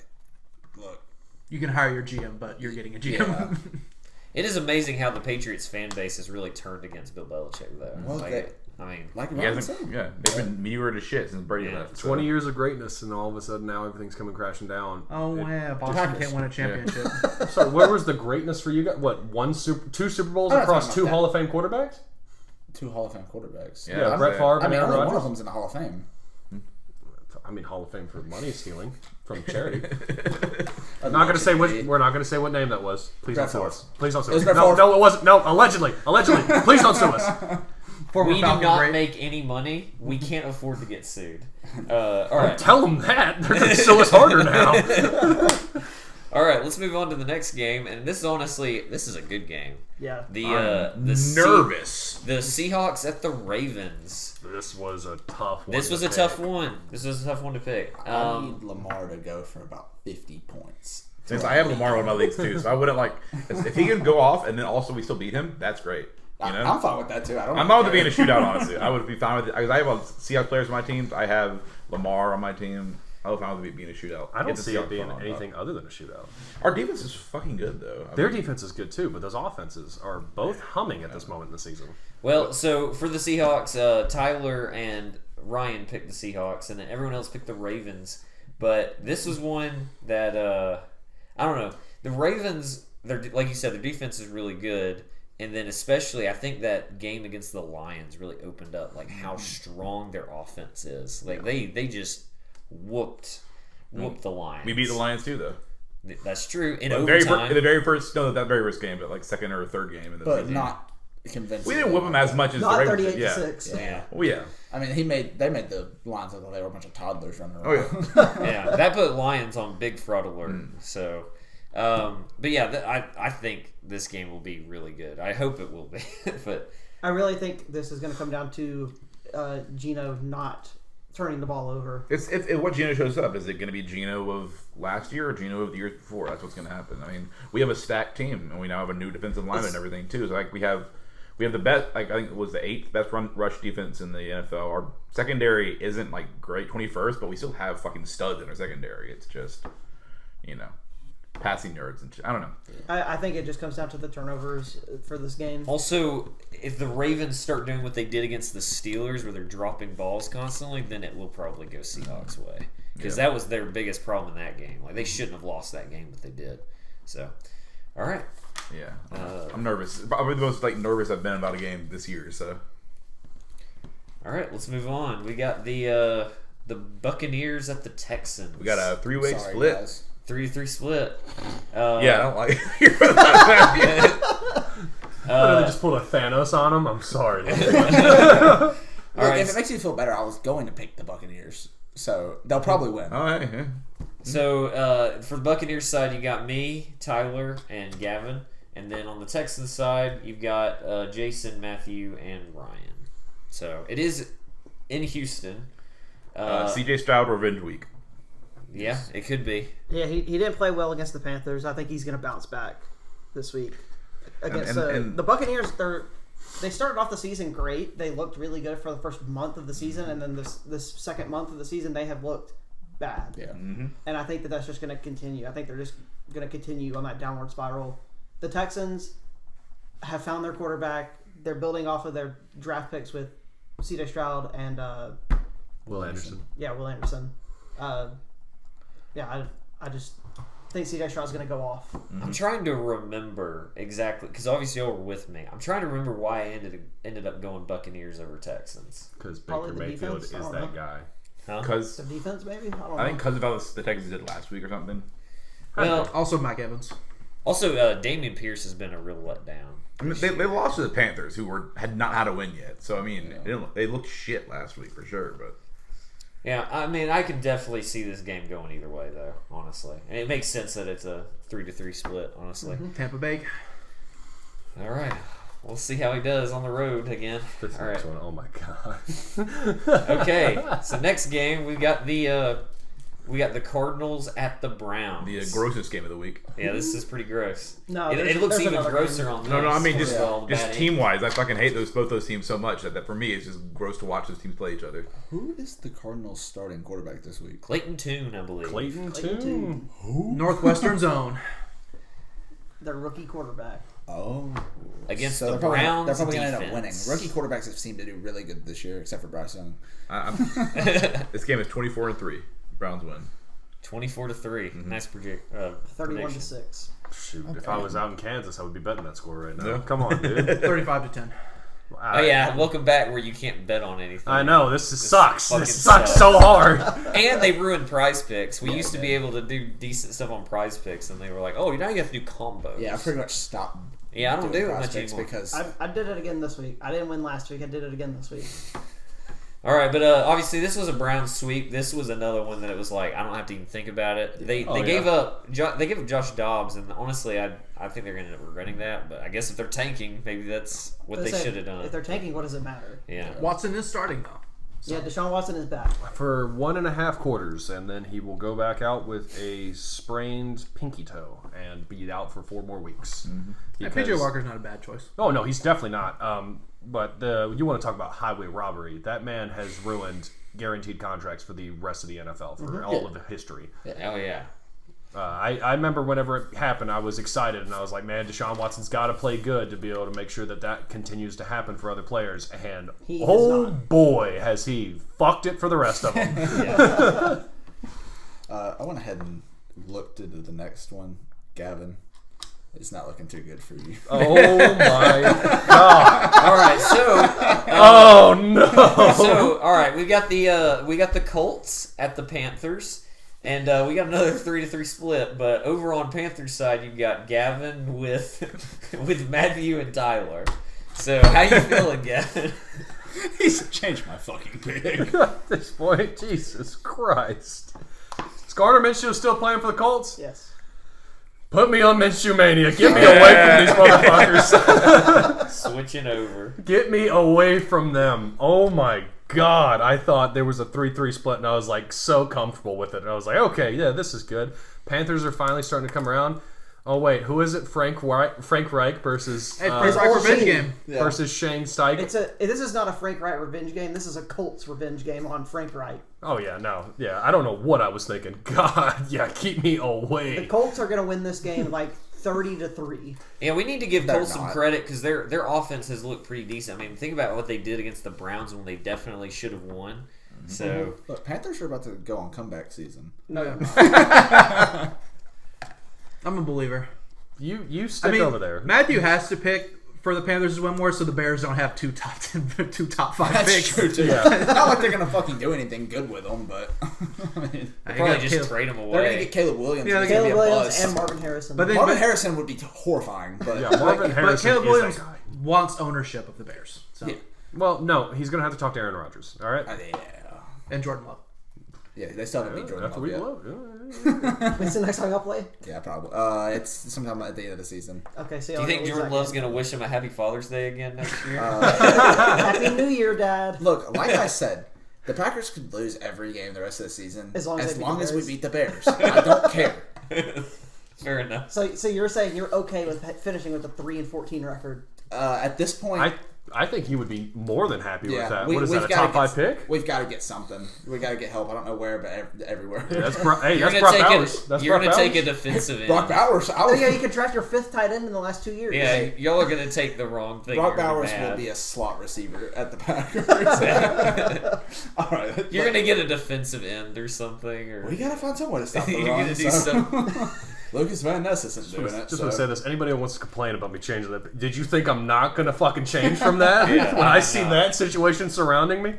look, You can hire your GM, but you're getting a GM. yeah. It is amazing how the Patriots fan base has really turned against Bill Belichick, though. Well, I mean, like He Ryan hasn't, said. yeah, they've been mediocre to shit since Brady Yeah. left. So. 20 years of greatness, and all of a sudden now everything's coming crashing down. Oh yeah, Boston Packers. can't win a championship. So where was the greatness for you guys? What, two Super Bowls I'm not across talking 2 about Hall of Fame quarterbers? 2 Hall of Fame quarterbacks. Yeah, Yeah, that's Brett it. Favre I and mean, Aaron only one of Rodgers. them's in the Hall of Fame. I mean, Hall of Fame for money stealing from charity. I'm Not gonna say what. We're not gonna say what name that was. Please Brett don't sue Favre. us. Please don't sue It was us. Brett No, Favre. no, it wasn't. No, allegedly. Please don't sue us. Former we do Falcon not great. make any money. We can't afford to get sued. All right. Tell them that they're gonna sue us harder now. All right, let's move on to the next game, and this is a good game. Yeah. The Nervous. the Seahawks at the Ravens. This was a tough one. This was a tough one. This was a tough one to pick. I need Lamar to go for about 50 points. Since I have Lamar in my leagues too, so I wouldn't like if he can go off and then also we still beat him. That's great. You know? I'm fine with that too. I'm not with it being a shootout, honestly. I would be fine with it. Because I have Seahawks players on my team. I have Lamar on my team. I would be fine with it being a shootout. I don't Get the see it Seahawks being on anything other than a shootout. Our defense is fucking good, though. Their defense is good too, but those offenses are both humming at this moment in the season. Well, so for the Seahawks, Tyler and Ryan picked the Seahawks, and then everyone else picked the Ravens. But this was one that I don't know. The Ravens, like you said, their defense is really good, and then especially I think that game against the Lions really opened up like how strong their offense is. Like they just whooped the Lions. We beat the Lions too, though. That's true. In That overtime, very first game, but like second or third game. In the But season. not convincing. We didn't whip them as much as Not the Ravens 38 did. to Yeah. 6. yeah. Oh yeah. I mean, they made the Lions look like they were a bunch of toddlers running around. Oh yeah. Yeah, that put Lions on big fraud alert. So, but yeah, I think this game will be really good. I hope it will be. But I really think this is going to come down to Geno not turning the ball over. It's what Geno shows up. Is it going to be Geno of last year or Geno of the years before? That's what's going to happen. I mean, we have a stacked team, and we now have a new defensive lineman and everything too. So like we have the best. Like I think it was the 8th best rush defense in the NFL. Our secondary isn't like great 21st, but we still have fucking studs in our secondary. It's just passing yards and shit. I don't know. I think it just comes down to the turnovers for this game. also, if the Ravens start doing what they did against the Steelers, where they're dropping balls constantly, then it will probably go Seahawks' way because that was their biggest problem in that game. Like they shouldn't have lost that game, but they did. So, all right. Yeah, I'm nervous. Probably the most nervous I've been about a game this year. So, All right, let's move on. We got the Buccaneers at the Texans. we got a 3-way Sorry, split. guys. 3-3 split. Yeah, I don't like. Literally just pulled a Thanos on them. I'm sorry. Look, right. if it makes you feel better, I was going to pick the Buccaneers, so they'll probably win. All right. Yeah. So for the Buccaneers side, you got me, Tyler, and Gavin, and then on the Texans side, you've got Jason, Matthew, and Ryan. So it is in Houston. CJ Stroud revenge week. Yeah, it could be. Yeah, he didn't play well against the Panthers. I think he's going to bounce back this week. Against and the Buccaneers, they started off the season great. They looked really good for the first month of the season, and then this second month of the season, they have looked bad. Yeah. And I think that's just going to continue. I think they're just going to continue on that downward spiral. The Texans have found their quarterback. They're building off of their draft picks with C.J. Stroud and Will Anderson. Will Anderson. I just think C.J. Stroud's going to go off. I'm trying to remember exactly because obviously you were with me. I'm trying to remember why I ended up going Buccaneers over Texans. Because Probably Baker the Mayfield defense? is I don't that know. guy. Huh? Because The defense, maybe? I don't know. I think because of how the Texans did last week or something. Well, Also, Mike Evans. also Damian Pierce has been a real letdown. I mean, they lost to the Panthers, who had not had a win yet. So I mean, they looked shit last week for sure. But Yeah, I mean, I can definitely see this game going either way, though. Honestly, and it makes sense that it's a 3-3 split. Honestly, Tampa Bay. all right, we'll see how he does on the road again. This All next right, one, oh my god. okay. So next game we got the Cardinals at the Browns. the grossest game of the week. Yeah, this is pretty gross. No, it looks there's even another grosser game. on this. No, I mean with all the just bad team wise, I fucking hate both those teams so much that for me it's just gross to watch those teams play each other. Who is the Cardinals' starting quarterback this week? Clayton Tune, I believe. Clayton Clayton too. Northwestern Zone. Their rookie quarterback. Oh, Against so the they're probably Browns going to end up winning. defense. Rookie quarterbacks have seemed to do really good this year, except for Bryce Young. This game is 24-3. Browns win. 24-3. Nice 31 prediction. to 6. Shoot, if I was out in Kansas, I would be betting that score right now. Yeah. Come on, dude. 35 to 10. Oh yeah, welcome back where you can't bet on anything. I know, this sucks. fucking This sucks sucks. so hard. And they ruined Prize Picks. We used to be able to do decent stuff on Prize Picks, and they were like, "Oh, now you have to do combos." Yeah, I pretty much stopped. Yeah, I don't doing do it much prospects anymore. because I did it again this week. I didn't win last week. I did it again this week. All right, but obviously this was a Browns sweep. This was another one that it was like I don't have to even think about it. They gave up Josh Dobbs, and honestly, I think they're going to end up regretting that. But I guess if they're tanking, maybe that's what they should have done. If they're tanking, what does it matter? Yeah. Watson is starting, though. Yeah, Deshaun Watson is back. for 1.5 quarters, and then he will go back out with a sprained pinky toe and be out for 4 more weeks. Yeah, PJ Walker's not a bad choice. Oh no, he's definitely not. But you want to talk about highway robbery? That man has ruined guaranteed contracts for the rest of the NFL for all of history. Oh yeah. I remember whenever it happened, I was excited, and I was like, man, Deshaun Watson's got to play good to be able to make sure that continues to happen for other players. And boy, has he fucked it for the rest of them. I went ahead and looked into the next one. Gavin, it's not looking too good for you. Oh, my God. All right, so Oh, no. so all right, we got the Colts at the Panthers. And we got another 3-3 split, but over on Panthers side, you've got Gavin with Matthew and Tyler. So how you feeling, Gavin? He's changed my fucking pick. At this point, Jesus Christ. Is Gardner Minshew still playing for the Colts? Yes. Put me on Minshew Mania. Get me away from these motherfuckers. Switching over. Get me away from them. Oh my God. I thought there was a 3-3 split, and I was like so comfortable with it. And I was like, okay, yeah, this is good. Panthers are finally starting to come around. Oh wait, who is it? Frank Reich versus Frank Reich revenge game versus Shane Steichen. This is not a Frank Reich revenge game. This is a Colts revenge game on Frank Reich. Oh yeah, no, yeah. I don't know what I was thinking. God, yeah, keep me away. The Colts are going to win this game like 30-3. Yeah, we need to give Colts some credit because their offense has looked pretty decent. I mean, think about what they did against the Browns when they definitely should have won. So Look, Panthers are about to go on comeback season. No, I'm a believer. You stick over there. Matthew has to pick for the Panthers to win more, so the Bears don't have two top 5 That's picks. true too. Yeah. Not like they're gonna fucking do anything good with them, but I mean, probably just trade them away. they're gonna get Caleb Williams. Yeah, He's gonna be Caleb a Williams buzz. and Marvin Harrison. But then- Marvin Harrison would be horrifying, but Yeah, Marvin But Harrison Caleb is Williams that guy. wants ownership of the Bears. So. Yeah. Well, no, he's gonna have to talk to Aaron Rodgers. All right. yeah, And Jordan Love. yeah, they still haven't beat Jordan After Love we yet. love. When's the next time I'll play? Yeah, probably. It's sometime at the end of the season. Okay, so Do you think Jordan Love's going to wish him a Happy Father's Day again next year? Happy New Year, Dad. Look, like I said, the Packers could lose every game the rest of the season As long as we beat the Bears. I don't care. Fair enough. So you're saying you're okay with finishing with a 3-14 record? At this point, I think he would be more than happy with that. we've What is that? A gotta top 5 pick? We've got to get something. We got to get help. I don't know where, but everywhere. Yeah, that's Brock You're Bowers. going to take a defensive end. Brock Bowers. Oh yeah, you could draft your 5th tight end in the last 2 years. Yeah, y'all are going to take the wrong thing. Brock You're Bowers mad. will be a slot receiver at the Packers. All right, You're going to get a defensive end or something. Or We got to find some way to stop the You're run. going to do something. Lucas Van Ness isn't doing it. Just want to say this. Anybody who wants to complain about me changing that, did you think I'm not going to fucking change from that? Yeah, when I see no. that situation surrounding me?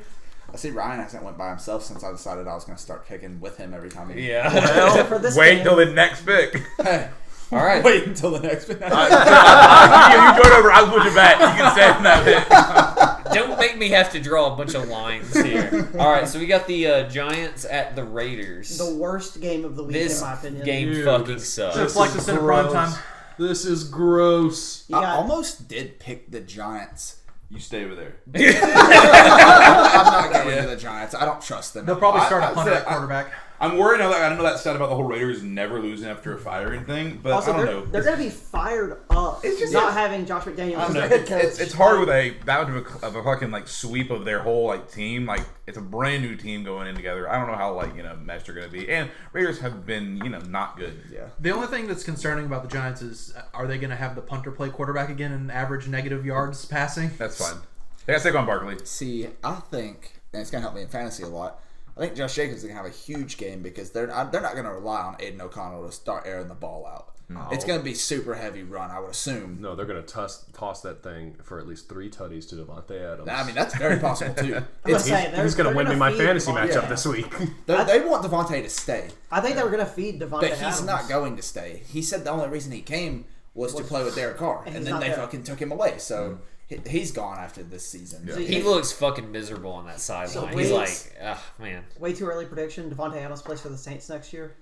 I see Ryan hasn't went by himself since I decided I was going to start picking with him every time. Yeah. Except for this Wait game. till the next pick. Hey, All right. wait until the next pick. You go over. I'll put you back. You can stand in that pick. Don't make me have to draw a bunch of lines here. All right, so we got the Giants at the Raiders. The worst game of the week, This in my opinion. game Dude, fucking sucks. Just like the center prime time. This is gross. You I got- almost did pick the Giants. You stay over there. I'm not going to the Giants. I don't trust them. They'll probably start I- a punter I- at quarterback. I'm worried now that I don't know that stat about the whole Raiders never losing after a firing thing, but Also, I don't know. they're going to be fired up. It's just- not having Josh McDaniels I as don't their know. head coach. It's hard with that much of a fucking like sweep of their whole like team. Like it's a brand new team going in together. I don't know how meshed they're going to be. And Raiders have been not good. Yeah. The only thing that's concerning about the Giants is, are they going to have the punter play quarterback again and average negative yards passing? That's fine. They got Saquon Barkley. See, I think, and it's going to help me in fantasy a lot, I think Josh Jacobs is going to have a huge game because they're not going to rely on Aiden O'Connell to start airing the ball out. No. It's going to be super heavy run, I would assume. No, they're going to toss that thing for at least 3 tutties to Devontae Adams. I mean, that's very possible, too. He's He's going to win me my fantasy matchup this week. They want Devontae to stay, I think they were going to feed Devontae but he's Adams. not going to stay. He said the only reason he came was to play with Derek Carr, And and he's then not they there. fucking took him away. So he's gone after this season. So He looks fucking miserable on that sideline. He's wait. like, man. Way too early prediction. Devontae Adams plays for the Saints next year.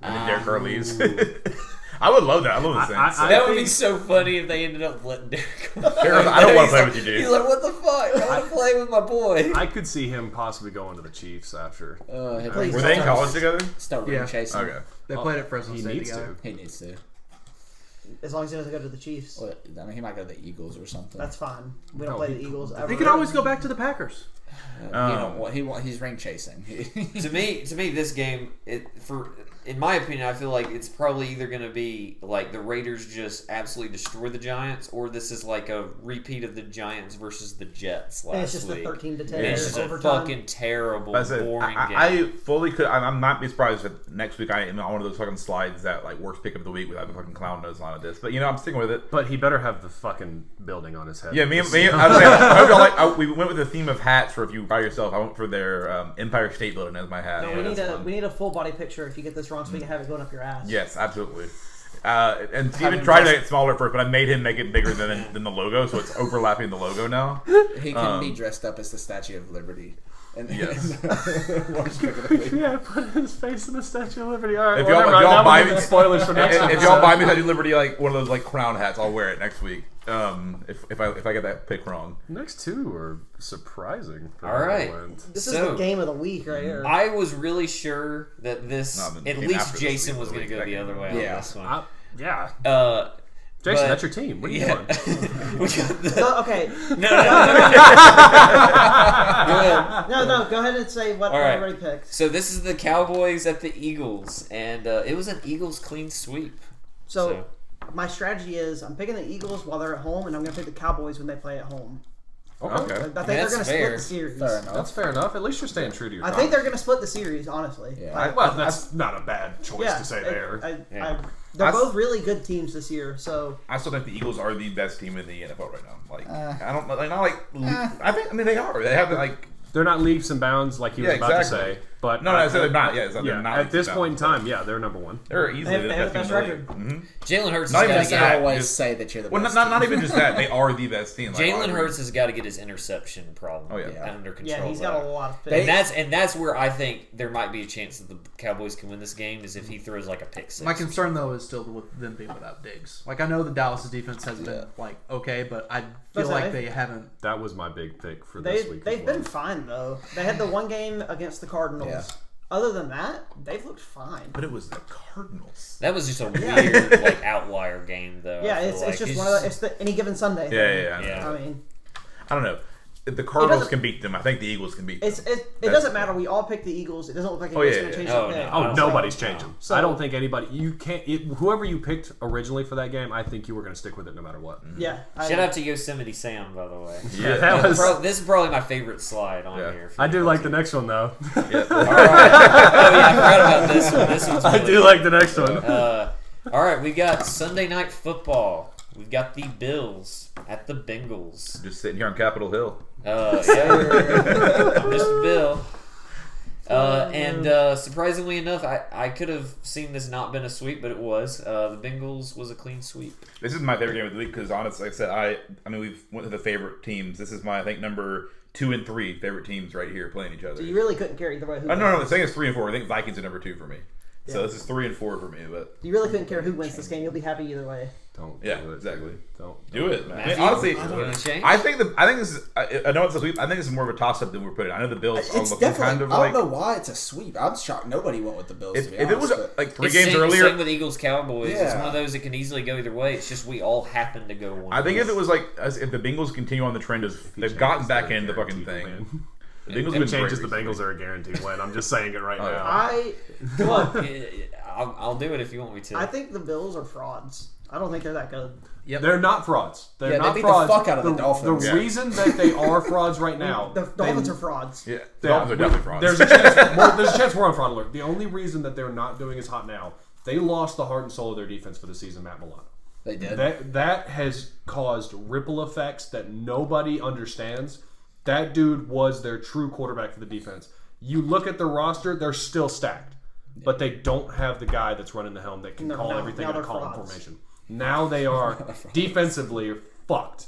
and then Derek Carr leaves. I would love that. I love the Saints. That would be so funny if they ended up letting Derek go. I don't want to play with you, dude. He's like, what the fuck? I want to play with my boy. I could see him possibly going to the Chiefs after. Please Were they in college together? Start ring Yeah. chasing. Okay. They played at Fresno He State needs together. to. He needs to. As long as he doesn't go to the Chiefs. Well, I mean, he might go to the Eagles or something. That's fine. We don't No, play the Eagles ever. He could always go back to the Packers. He's ring chasing. To me, this game, in my opinion, I feel like it's probably either going to be like the Raiders just absolutely destroy the Giants, or this is like a repeat of the Giants versus the Jets last And it's just week. a 13-10 And it's just a overtime. fucking terrible, I said, boring game. I fully could. I'm not be surprised if next week I am on one of those fucking slides that like worst pick of the week without the fucking clown nose on this. But I'm sticking with it. But he better have the fucking building on his head. Yeah, me. I was saying, I hope y'all like. We went with the theme of hats for if you by yourself. I went for their Empire State Building as my hat. No, Yeah, we need a full body picture if you get this wrong, so we can have it going up your ass. Yes, absolutely. And Steven tried to make it smaller first, but I made him make it bigger than the logo, so it's overlapping the logo now. He can be dressed up as the Statue of Liberty. And Yes. worst pick of the week. Yeah, put his face in the Statue of Liberty. All right, If well, y'all- never if mind. y'all Now buy we're me- getting spoilers for next If episode. y'all buy me Statue of Liberty, like one of those like crown hats, I'll wear it next week. If I get that pick wrong. Next two are surprising. for All right. Ireland. This is So- the game of the week right here. I was really sure that this, No, the at game least after this Jason week was was going to go the expected. other way on Yeah. this one. Yeah. But- Jason, that's your team. What are you doing? We got the- No, okay. no. No, go ahead and say what All right. everybody picked. So this is the Cowboys at the Eagles, and it was an Eagles clean sweep. So my strategy is I'm picking the Eagles while they're at home, and I'm going to pick the Cowboys when they play at home. Okay. I think they're That's going to fair. split the series. Fair enough. That's fair enough. At least you're staying true to your I think they're going to split the series, honestly. Yeah. Well, that's not a bad choice Yeah, to say there. they're both really good teams this year, so I still think the Eagles are the best team in the NFL right now. Like I don't like not like I mean they are. They have like They're not leaps and bounds like he was about exactly. to say. But No, I said they're not. Yeah, it's not, Yeah, they're not at this leaps point in and bounds. time, yeah, they're number one. They're easily They the have best the team in best the league. Jalen Hurts Not has even got just to that. get. always just- say that you're the Well, best. not even just that. They are the best team. Like, Jalen I Hurts has got to get his interception problem Oh, yeah. under control. yeah, he's got a lot of They- picks. And that's where I think there might be a chance that the Cowboys can win this game is if he throws like a pick six. My concern though is still with them being without Diggs. Like I know the Dallas defense has been like okay, but I feel But like they- they haven't. That was my big pick for this week. They've as well. been fine though. They had the one game against the Cardinals. Yeah. Other than that, they've looked fine. But it was the Cardinals. That was just a weird like outlier game though. Yeah, I feel it's like. just one of the, it's the any given Sunday. Yeah. Yeah. I mean, I don't know. If the Cardinals doesn't- can beat them, I think the Eagles can beat them. it That's doesn't the matter. thing. We all picked the Eagles. It doesn't look like Oh, anybody's yeah, going to yeah. change Oh, their pick. no. Oh, nobody's changing. So- I don't think anybody. You can't. Whoever you picked originally for that game, I think you were going to stick with it no matter what. Yeah. Shout out to Yosemite Sam, by the way. Yeah, that was. This is probably my favorite slide on Yeah. here. I do like the next one though. All right. Oh yeah, I forgot about this one. This one's I really do like the next one. All right, we got Sunday Night Football. We've got the Bills at the Bengals. Just sitting here on Capitol Hill. Yeah, I'm just a Bill. And surprisingly enough, I could have seen this not been a sweep, but it was. The Bengals was a clean sweep. This is my favorite game of the week because honestly, like I said, I mean we've went to the favorite teams. This is my I think number 2 and 3 favorite teams right here playing each other. So you really couldn't care either way. No, the thing is 3 and 4. I think Vikings are number 2 for me. So this is 3 and 4 for me, but You really couldn't care who wins this game. You'll be happy either way. Don't. yeah, do it. exactly. Don't Do it, man. I mean, Matthew, honestly, you wanna change? I think this is. I know it's a sweep. I think this is more of a toss up than we're putting. I know the Bills are It's looking definitely. kind of I like. don't know why it's a sweep. I'm shocked nobody went with the Bills. to be If it was honest, but- like 3 It's games same, earlier, same with Eagles Cowboys. It's Yeah. one of those that can easily go either way. It's just we all happen to go one. I think way. if it was like if the Bengals continue on the trend of they've gotten back into the fucking thing. The Bengals have If been it changes, the great Bengals are a guaranteed win. I'm just saying it right Oh, yeah. now. I'll do it if you want me to. I think the Bills are frauds. I don't think they're that good. They're not frauds. They're Yeah, they not beat the frauds. fuck out of the Dolphins. The Yeah. reason that they are frauds right now, The Dolphins are frauds. Yeah, the Dolphins are definitely frauds. There's a chance. There's a chance we're on fraud alert. The only reason that they're not doing as hot now, they lost the heart and soul of their defense for the season, Matt Milano. they did. That has caused ripple effects that nobody understands. That dude was their true quarterback for the defense. You look at the roster; they're still stacked, but they don't have the guy that's running the helm that can call everything now in a they're column frauds. formation. Now they are defensively fucked.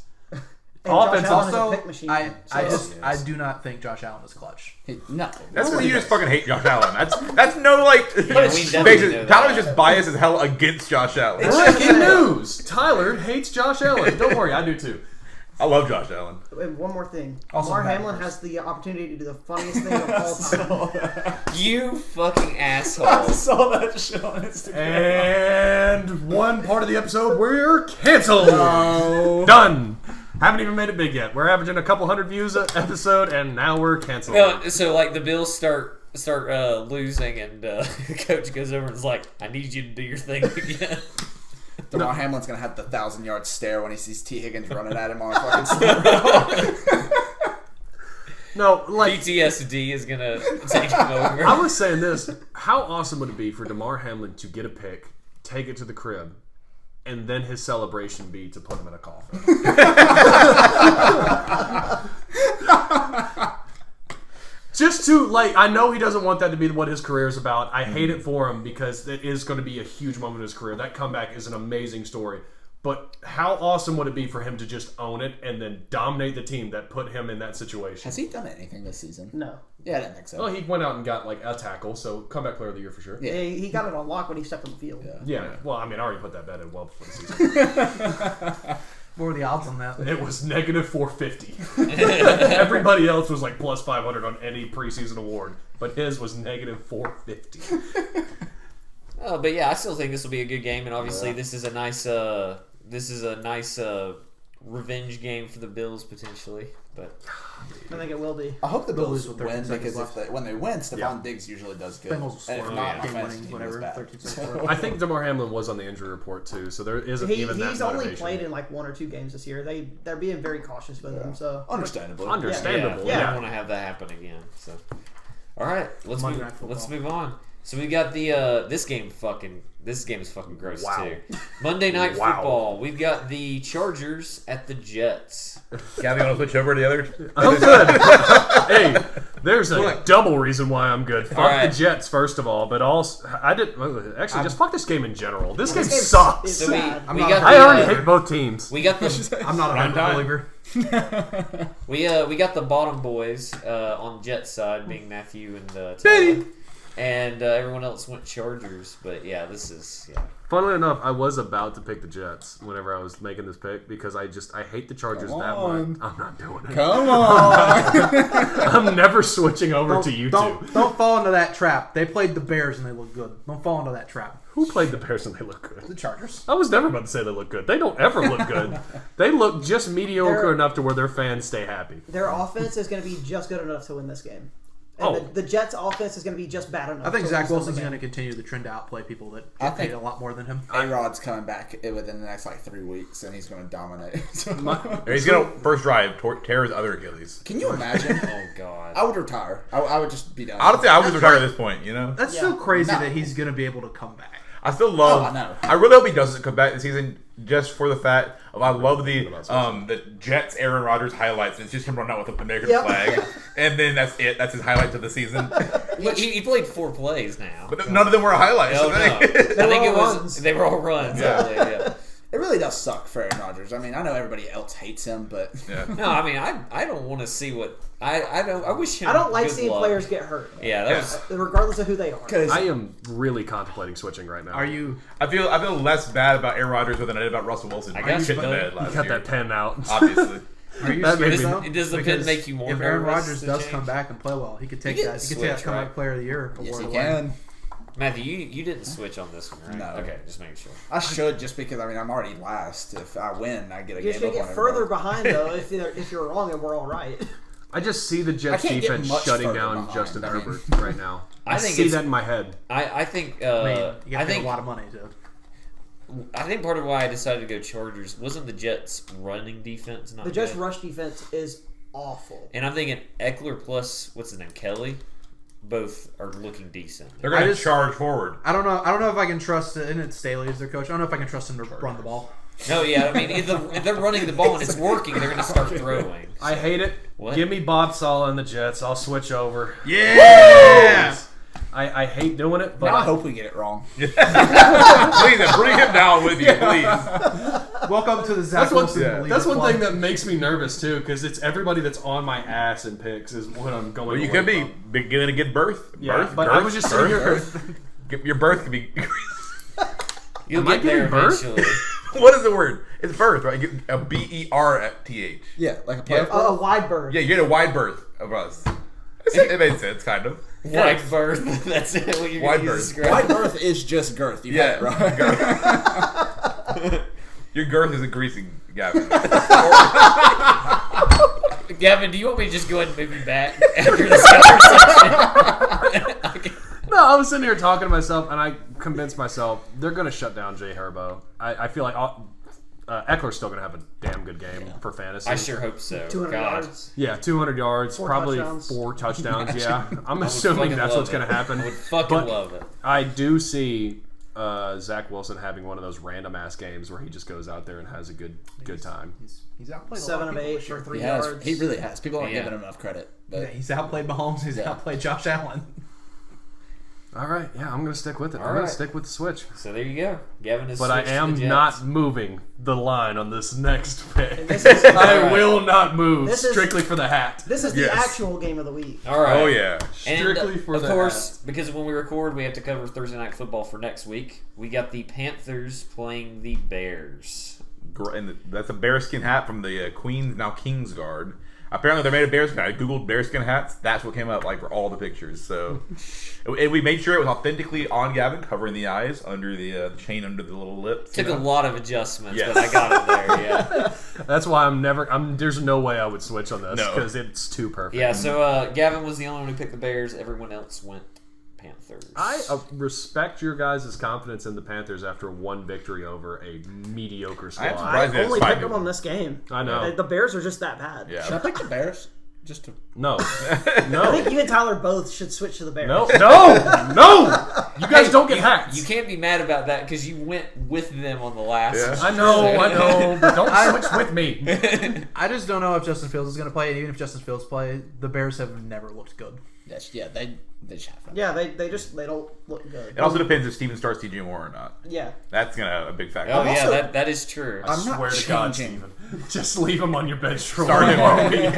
And Josh Offense Allen is a Also, pick machine. I do not think Josh Allen is clutch. No. That's when you just fucking hate Josh Allen. That's no like. we definitely basically, know that. Tyler's just biased as hell against Josh Allen. Breaking news: Tyler hates Josh Allen. Don't worry, I do too. I love Josh Allen. And one more thing. Also Lamar Matt Hamlin Rivers. has the opportunity to do the funniest thing of all time. You fucking I asshole. saw that shit on Instagram. And one part of the episode, we're canceled. No. Done. Haven't even made it big yet. We're averaging a couple hundred views an episode, and now we're canceled. So like the Bills start losing, and the coach goes over and is like, "I need you to do your thing again." Damar Hamlin's gonna have the 1,000-yard stare when he sees T. Higgins running at him on a fucking No, like PTSD is gonna take him over. I was saying this. How awesome would it be for Damar Hamlin to get a pick, take it to the crib, and then his celebration be to put him in a coffin? Just to, like, I know he doesn't want that to be what his career is about. I hate it for him because it is going to be a huge moment in his career. That comeback is an amazing story. But how awesome would it be for him to just own it and then dominate the team that put him in that situation? Has he done anything this season? No. Yeah, I didn't think so. Well, he went out and got, like, a tackle, so comeback player of the year for sure. Yeah. He got it on lock when he stepped on the field. Yeah, well, I mean, I already put that bet in well before the season. What were the odds on that? It was negative 450. Everybody else was like plus 500 on any preseason award, but his was negative 450. Oh, but yeah, I still think this will be a good game, and obviously this is a nice revenge game for the Bills potentially. But I think it will be. I hope the They'll Bills lose with win 13 because seconds when they win, Stephon Diggs usually does good. Bengals will And if score. not, Yeah. the Game fantasy winning, team whatever. is bad. 13 seconds. I think Damar Hamlin was on the injury report too, so there isn't even that He's only motivation. played in like 1 or 2 games this year. They're being very cautious with him. So Understandably. Understandable, I yeah. don't want to have that happen again. So, all right, let's Monday Night Football. let's move on. So we got the this game is fucking gross Wow. too. Monday Night Wow. Football. We've got the Chargers at the Jets. Gavin, you want to switch over to the other? I'm good. Hey, there's a Look. double reason why I'm good. Fuck right. the Jets, first of all, but also just fuck this game in general. This game This game sucks. is So we sad. I'm we not got a- I the, already hate both teams. we got the I'm not a Prime time. believer. we got the bottom boys on Jets side being Matthew and Tyler. And everyone else went Chargers, but yeah, this is Funnily enough, I was about to pick the Jets whenever I was making this pick because I hate the Chargers Come that on. much. I'm not doing it. Come on. I'm never switching over to you two. Don't fall into that trap. They played the Bears and they look good. Don't fall into that trap. Who played the Bears and they look good? The Chargers. I was never about to say they look good. They don't ever look good. They look just mediocre They're- enough to where their fans stay happy. Their offense is going to be just good enough to win this game. And Oh. the Jets' offense is going to be just bad enough. I think to Zach lose Wilson's the going to game. continue the trend to outplay people that I get paid think- a lot more than him. A-Rod's coming back within the next 3 weeks, and he's going to dominate. He's gonna first drive tear his other Achilles. Can you imagine? oh god. I would retire. I would just be done. Honestly, I would retire at this point. You know, That's Yeah. so crazy No. that he's going to be able to come back. I still love. Oh, I know. I really hope he doesn't come back this season, just for the fact of I love the Jets Aaron Rodgers highlights. And it's just him running out with the American Yep. flag, and then that's it. That's his highlight of the season. He played 4 plays now. But none of them were highlights. Oh, no. I think it were all was runs. they were all runs. Yeah. Yeah. It really does suck for Aaron Rodgers. I mean, I know everybody else hates him, but Yeah. No, I mean I don't want to see what I wish him I don't like good seeing luck. players get hurt, Yeah, that was regardless of who they are. because I am really contemplating switching right now. Are you? I feel less bad about Aaron Rodgers than I did about Russell Wilson. I guess, shit in the buddy. bed You last got year. that pen out. Obviously. Are you That made scared me- though? Does the Because pin make you more if Aaron nervous Rodgers to does change? come back and play well, he could take You that. get He could take that switch, comeback right? player of the year yes, award he away. can. Matthew, you didn't switch on this one, right? No. Okay, just making sure. I should just because I mean I'm already last. If I win, I get a You're game just going up to on get further everybody. behind, though, if you're wrong and we're all right. I just see the Jets I can't get defense much shutting further down behind. Justin I mean- Herbert right now. I I think see it's- that in my head. I think I mean, you I have to pay think a lot of money to. I think part of why I decided to go Chargers wasn't the Jets' running defense not The Jets' good? rush defense is awful. And I'm thinking Eckler plus what's his name, Kelly, both are looking decent. They're going I to just- charge forward. I don't know if I can trust. And it's Staley as their coach. I don't know if I can trust him to run the ball. No, yeah, I mean if they're running the ball and it's working, they're going to start throwing. I hate it. What? Give me Bob Sala and the Jets. I'll switch over. Yeah! I hate doing it, but Now I hope we get it wrong. Please, bring him down with you, please. Welcome to the Zach That's one, Wilson Believer that's one Club. thing that makes me nervous too, because it's everybody that's on my ass in picks is what I'm going. Well, you away could be from. beginning to give birth. Yeah, birth, but birth, I was just sitting birth, here. Your birth could be. You'll Am I get there giving birth? eventually. What is the word? It's birth, right? You get a BERTH. Yeah, like a player. A wide berth. Yeah, you get a wide berth of us. It made sense, kind of. Wide berth. That's it. What you're Wide going to berth. describe. Wide berth is just girth. You Yeah, got it right. girth. Your girth is increasing, Gavin. Gavin, do you want me to just go ahead and move you back after this conversation? No, I was sitting here talking to myself, and I convinced myself they're going to shut down Jay Herbo. I feel like Eckler's still going to have a damn good game for fantasy. I sure hope so. 200 God. yards. Yeah, 200 yards, 4 probably touchdowns. 4 touchdowns. Yeah, I'm I would assuming fucking that's love what's going it. to happen. I would fucking But love it. I do see Zach Wilson having one of those random ass games where he just goes out there and has a good time. He's outplayed 7 a of lot 8 this for year. 3 He has. yards. He really has. People aren't Yeah. giving him enough credit. Yeah, But he's outplayed Mahomes. He's Yeah. outplayed Josh Allen. All right, yeah, I'm going to stick with it. All I'm going right. to stick with the switch. So there you go. Gavin is. But I am not moving the line on this next pick. This is- I will not move This is- strictly for the hat. This is the Yes. actual game of the week. All right. Oh, yeah. And Strictly for of the course, because when we record, we have to cover Thursday Night Football for next week. We got the Panthers playing the Bears. And that's a bearskin hat from the Queens, now Kings Guard. Apparently, they're made of bearskin. I googled bearskin hats. That's what came up like for all the pictures. So, and we made sure it was authentically on Gavin, covering the eyes, under the chain under the little lip. Took a lot of adjustments, Yes. but I got it there. Yeah. That's why there's no way I would switch on this No. because it's too perfect. Yeah. So Gavin was the only one who picked the Bears. Everyone else went Panthers. I respect your guys' confidence in the Panthers after one victory over a mediocre squad. I'm I surprised they only had picked five them on this game. I know. The Bears are just that bad. Yeah. should I pick the Bears? Just to No. I No. think you and Tyler both should switch to the Bears. No. No. You guys don't get hats. You can't be mad about that because you went with them on the last. Yeah. I know, but don't switch with me. I just don't know if Justin Fields is going to play, and even if Justin Fields play, the Bears have never looked good. yes, yeah, they just have fun. Yeah, they don't look good. It also depends if Steven starts TJ Moore or not. Yeah. That's gonna a big factor. Oh yeah, also- that is true. I I'm not swear to God, changing. Steven. Just leave him on your bench for Start one him. more week.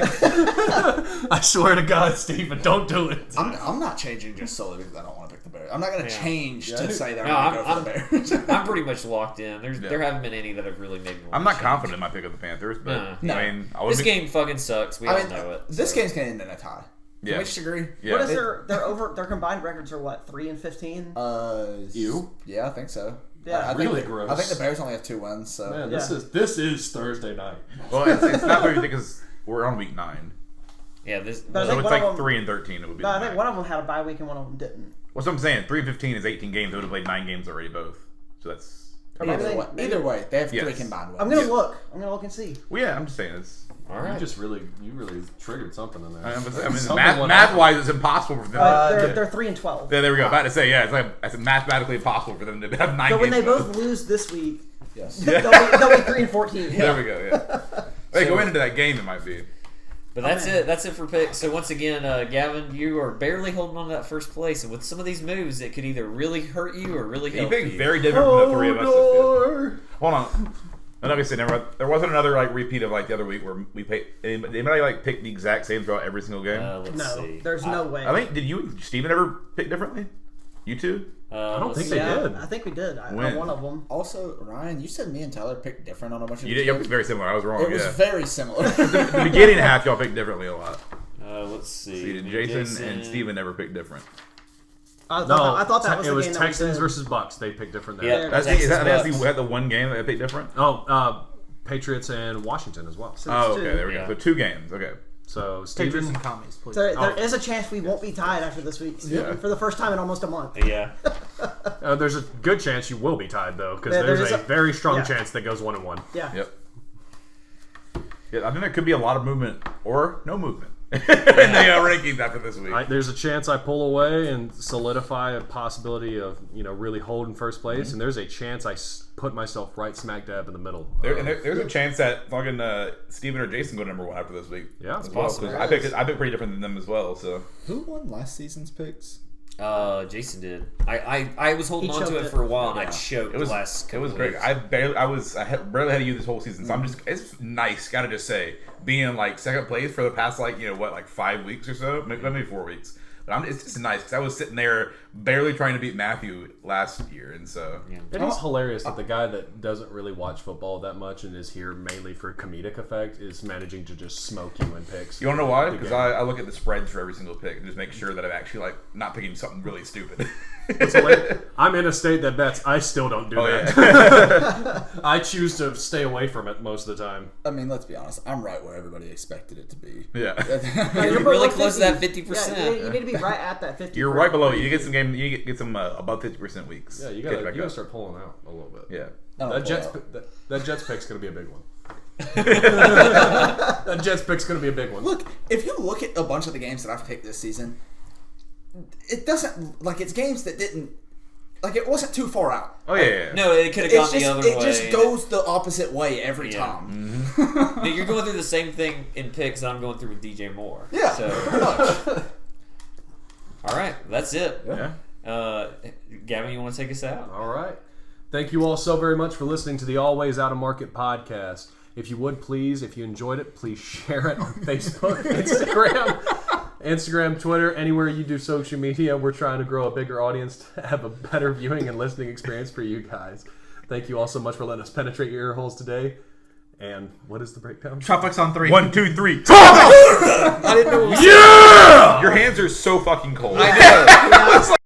I swear to God, Steven, don't do it. I'm not changing just solely because I don't want to pick the Bears. I'm not going to Yeah. change to say that No, I'm going to go for the Bears. I'm pretty much locked in. Yeah. There haven't been any that have really made me. I'm want not to change. confident in my pick of the Panthers, but No. I mean, I would This game fucking sucks. We all I mean, know it. this so. game's going to end in a tie. Yeah. Can we just agree? Yeah. What is their combined records are what, 3-15? You? Yeah, I think so. Yeah. I think Really the- gross. I think the Bears only have 2 wins, so Man, Yeah. this is Thursday night. Well, it's not what you think because we're on week 9, Yeah, this. But I so think it's one of like them- 3-13. It would be. No, I the think nine. one of them had a bye week and one of them didn't. What's what I'm saying? 3-15 is 18 games. They would have played 9 games already, both. So that's. Or maybe either way, they have Yes. 3 combined wins. I'm gonna Yeah. look. I'm gonna look and see. Well, yeah, I'm just saying it's. all right. You really triggered something in there. I mean, Something math went wise, it's impossible for them. They're 3-12. Yeah, there we go. About to say, yeah, it's like it's mathematically impossible for them to have 9 But when games. they both lose this week, Yes. they'll be 3-14. There we go. Yeah. Hey, going into that game, it might be. But that's it. That's it for picks. So once again, Gavin, you are barely holding on to that first place, and with some of these moves, it could either really hurt you or really You help picked you. very different from the 3 of us. that Door. did. Hold on. And obviously, there wasn't another like repeat of like the other week where we paid. Anybody like pick the exact same throughout every single game? Let's No, see. there's no way. I think did you and Steven ever pick differently? You two? I don't let's think see. they yeah, did. I think we did. On When? one of them. Also, Ryan, you said me and Tyler picked different on a bunch of You these did. games. Very similar. I was wrong. It was Yeah. very similar. The beginning half, y'all picked differently a lot. Let's see. See, Me, Jason and Steven never picked different. I No, thought that was it the was game that we Texans did. versus Bucks. They picked different there. Yeah. That's Texas that's Bucks. we had the one game that they picked different. Oh, Patriots and Washington as well. So Oh, it's okay, two. there we Yeah. go. So 2 games. Okay. So Patriots Steven, and commies, please. So there Oh. is a chance we won't be tied after this week Yeah. for the first time in almost a month. Yeah. there's a good chance you will be tied though, because Yeah, there there's is a very strong yeah. chance that goes 1-1. Yeah. Yep. Yeah, I think there could be a lot of movement or no movement in the rankings after this week. There's a chance I pull away and solidify a possibility of really holding first place, and there's a chance I put myself right smack dab in the middle. There's a chance that fucking Steven or Jason go number 1 after this week. Yeah, as well. 'Cause possible. I picked pretty different than them as well. So Who won last season's picks? Jason did. I was holding He on to choked it it. for a while, and I choked It was the last It couple was great. weeks. I barely had to use this whole season, so it's nice. Gotta just say, being like second place for the past 5 weeks or so, maybe 4 weeks. But it's just nice because I was sitting there barely trying to beat Matthew last year, and so It is hilarious that the guy that doesn't really watch football that much and is here mainly for comedic effect is managing to just smoke you in picks. you want to know why? The Because game. I look at the spreads for every single pick and just make sure that I'm actually not picking something really stupid. It's hilarious. I'm in a state that bets. I still don't do that. Yeah. I choose to stay away from it most of the time. I mean, let's be honest. I'm right where everybody expected it to be. Yeah. You're really close to that 50%. Yeah, you need to be right at that 50. You're right below it. You get some get some above 50% weeks. Yeah, you Catch back gotta up. start pulling out a little bit. Yeah. That Jets pick's gonna be a big one. That Jets pick's gonna be a big one. Look, if you look at a bunch of the games that I've picked this season, it doesn't it's games that didn't it wasn't too far out. Oh yeah. No, it could have gone the other way. It just goes the opposite way every time. Mm-hmm. You're going through the same thing in picks that I'm going through with DJ Moore. Yeah, So, pretty much. all right, that's it. Yeah. Gavin, you want to take us out? All right. Thank you all so very much for listening to the Always Out of Market podcast. If you would please, if you enjoyed it, please share it on Facebook, Instagram, Twitter, anywhere you do social media. We're trying to grow a bigger audience to have a better viewing and listening experience for you guys. Thank you all so much for letting us penetrate your ear holes today. And what is the breakdown? Tropics on 3. 1, 2, 3. I didn't know. Yeah! Your hands are so fucking cold. I know.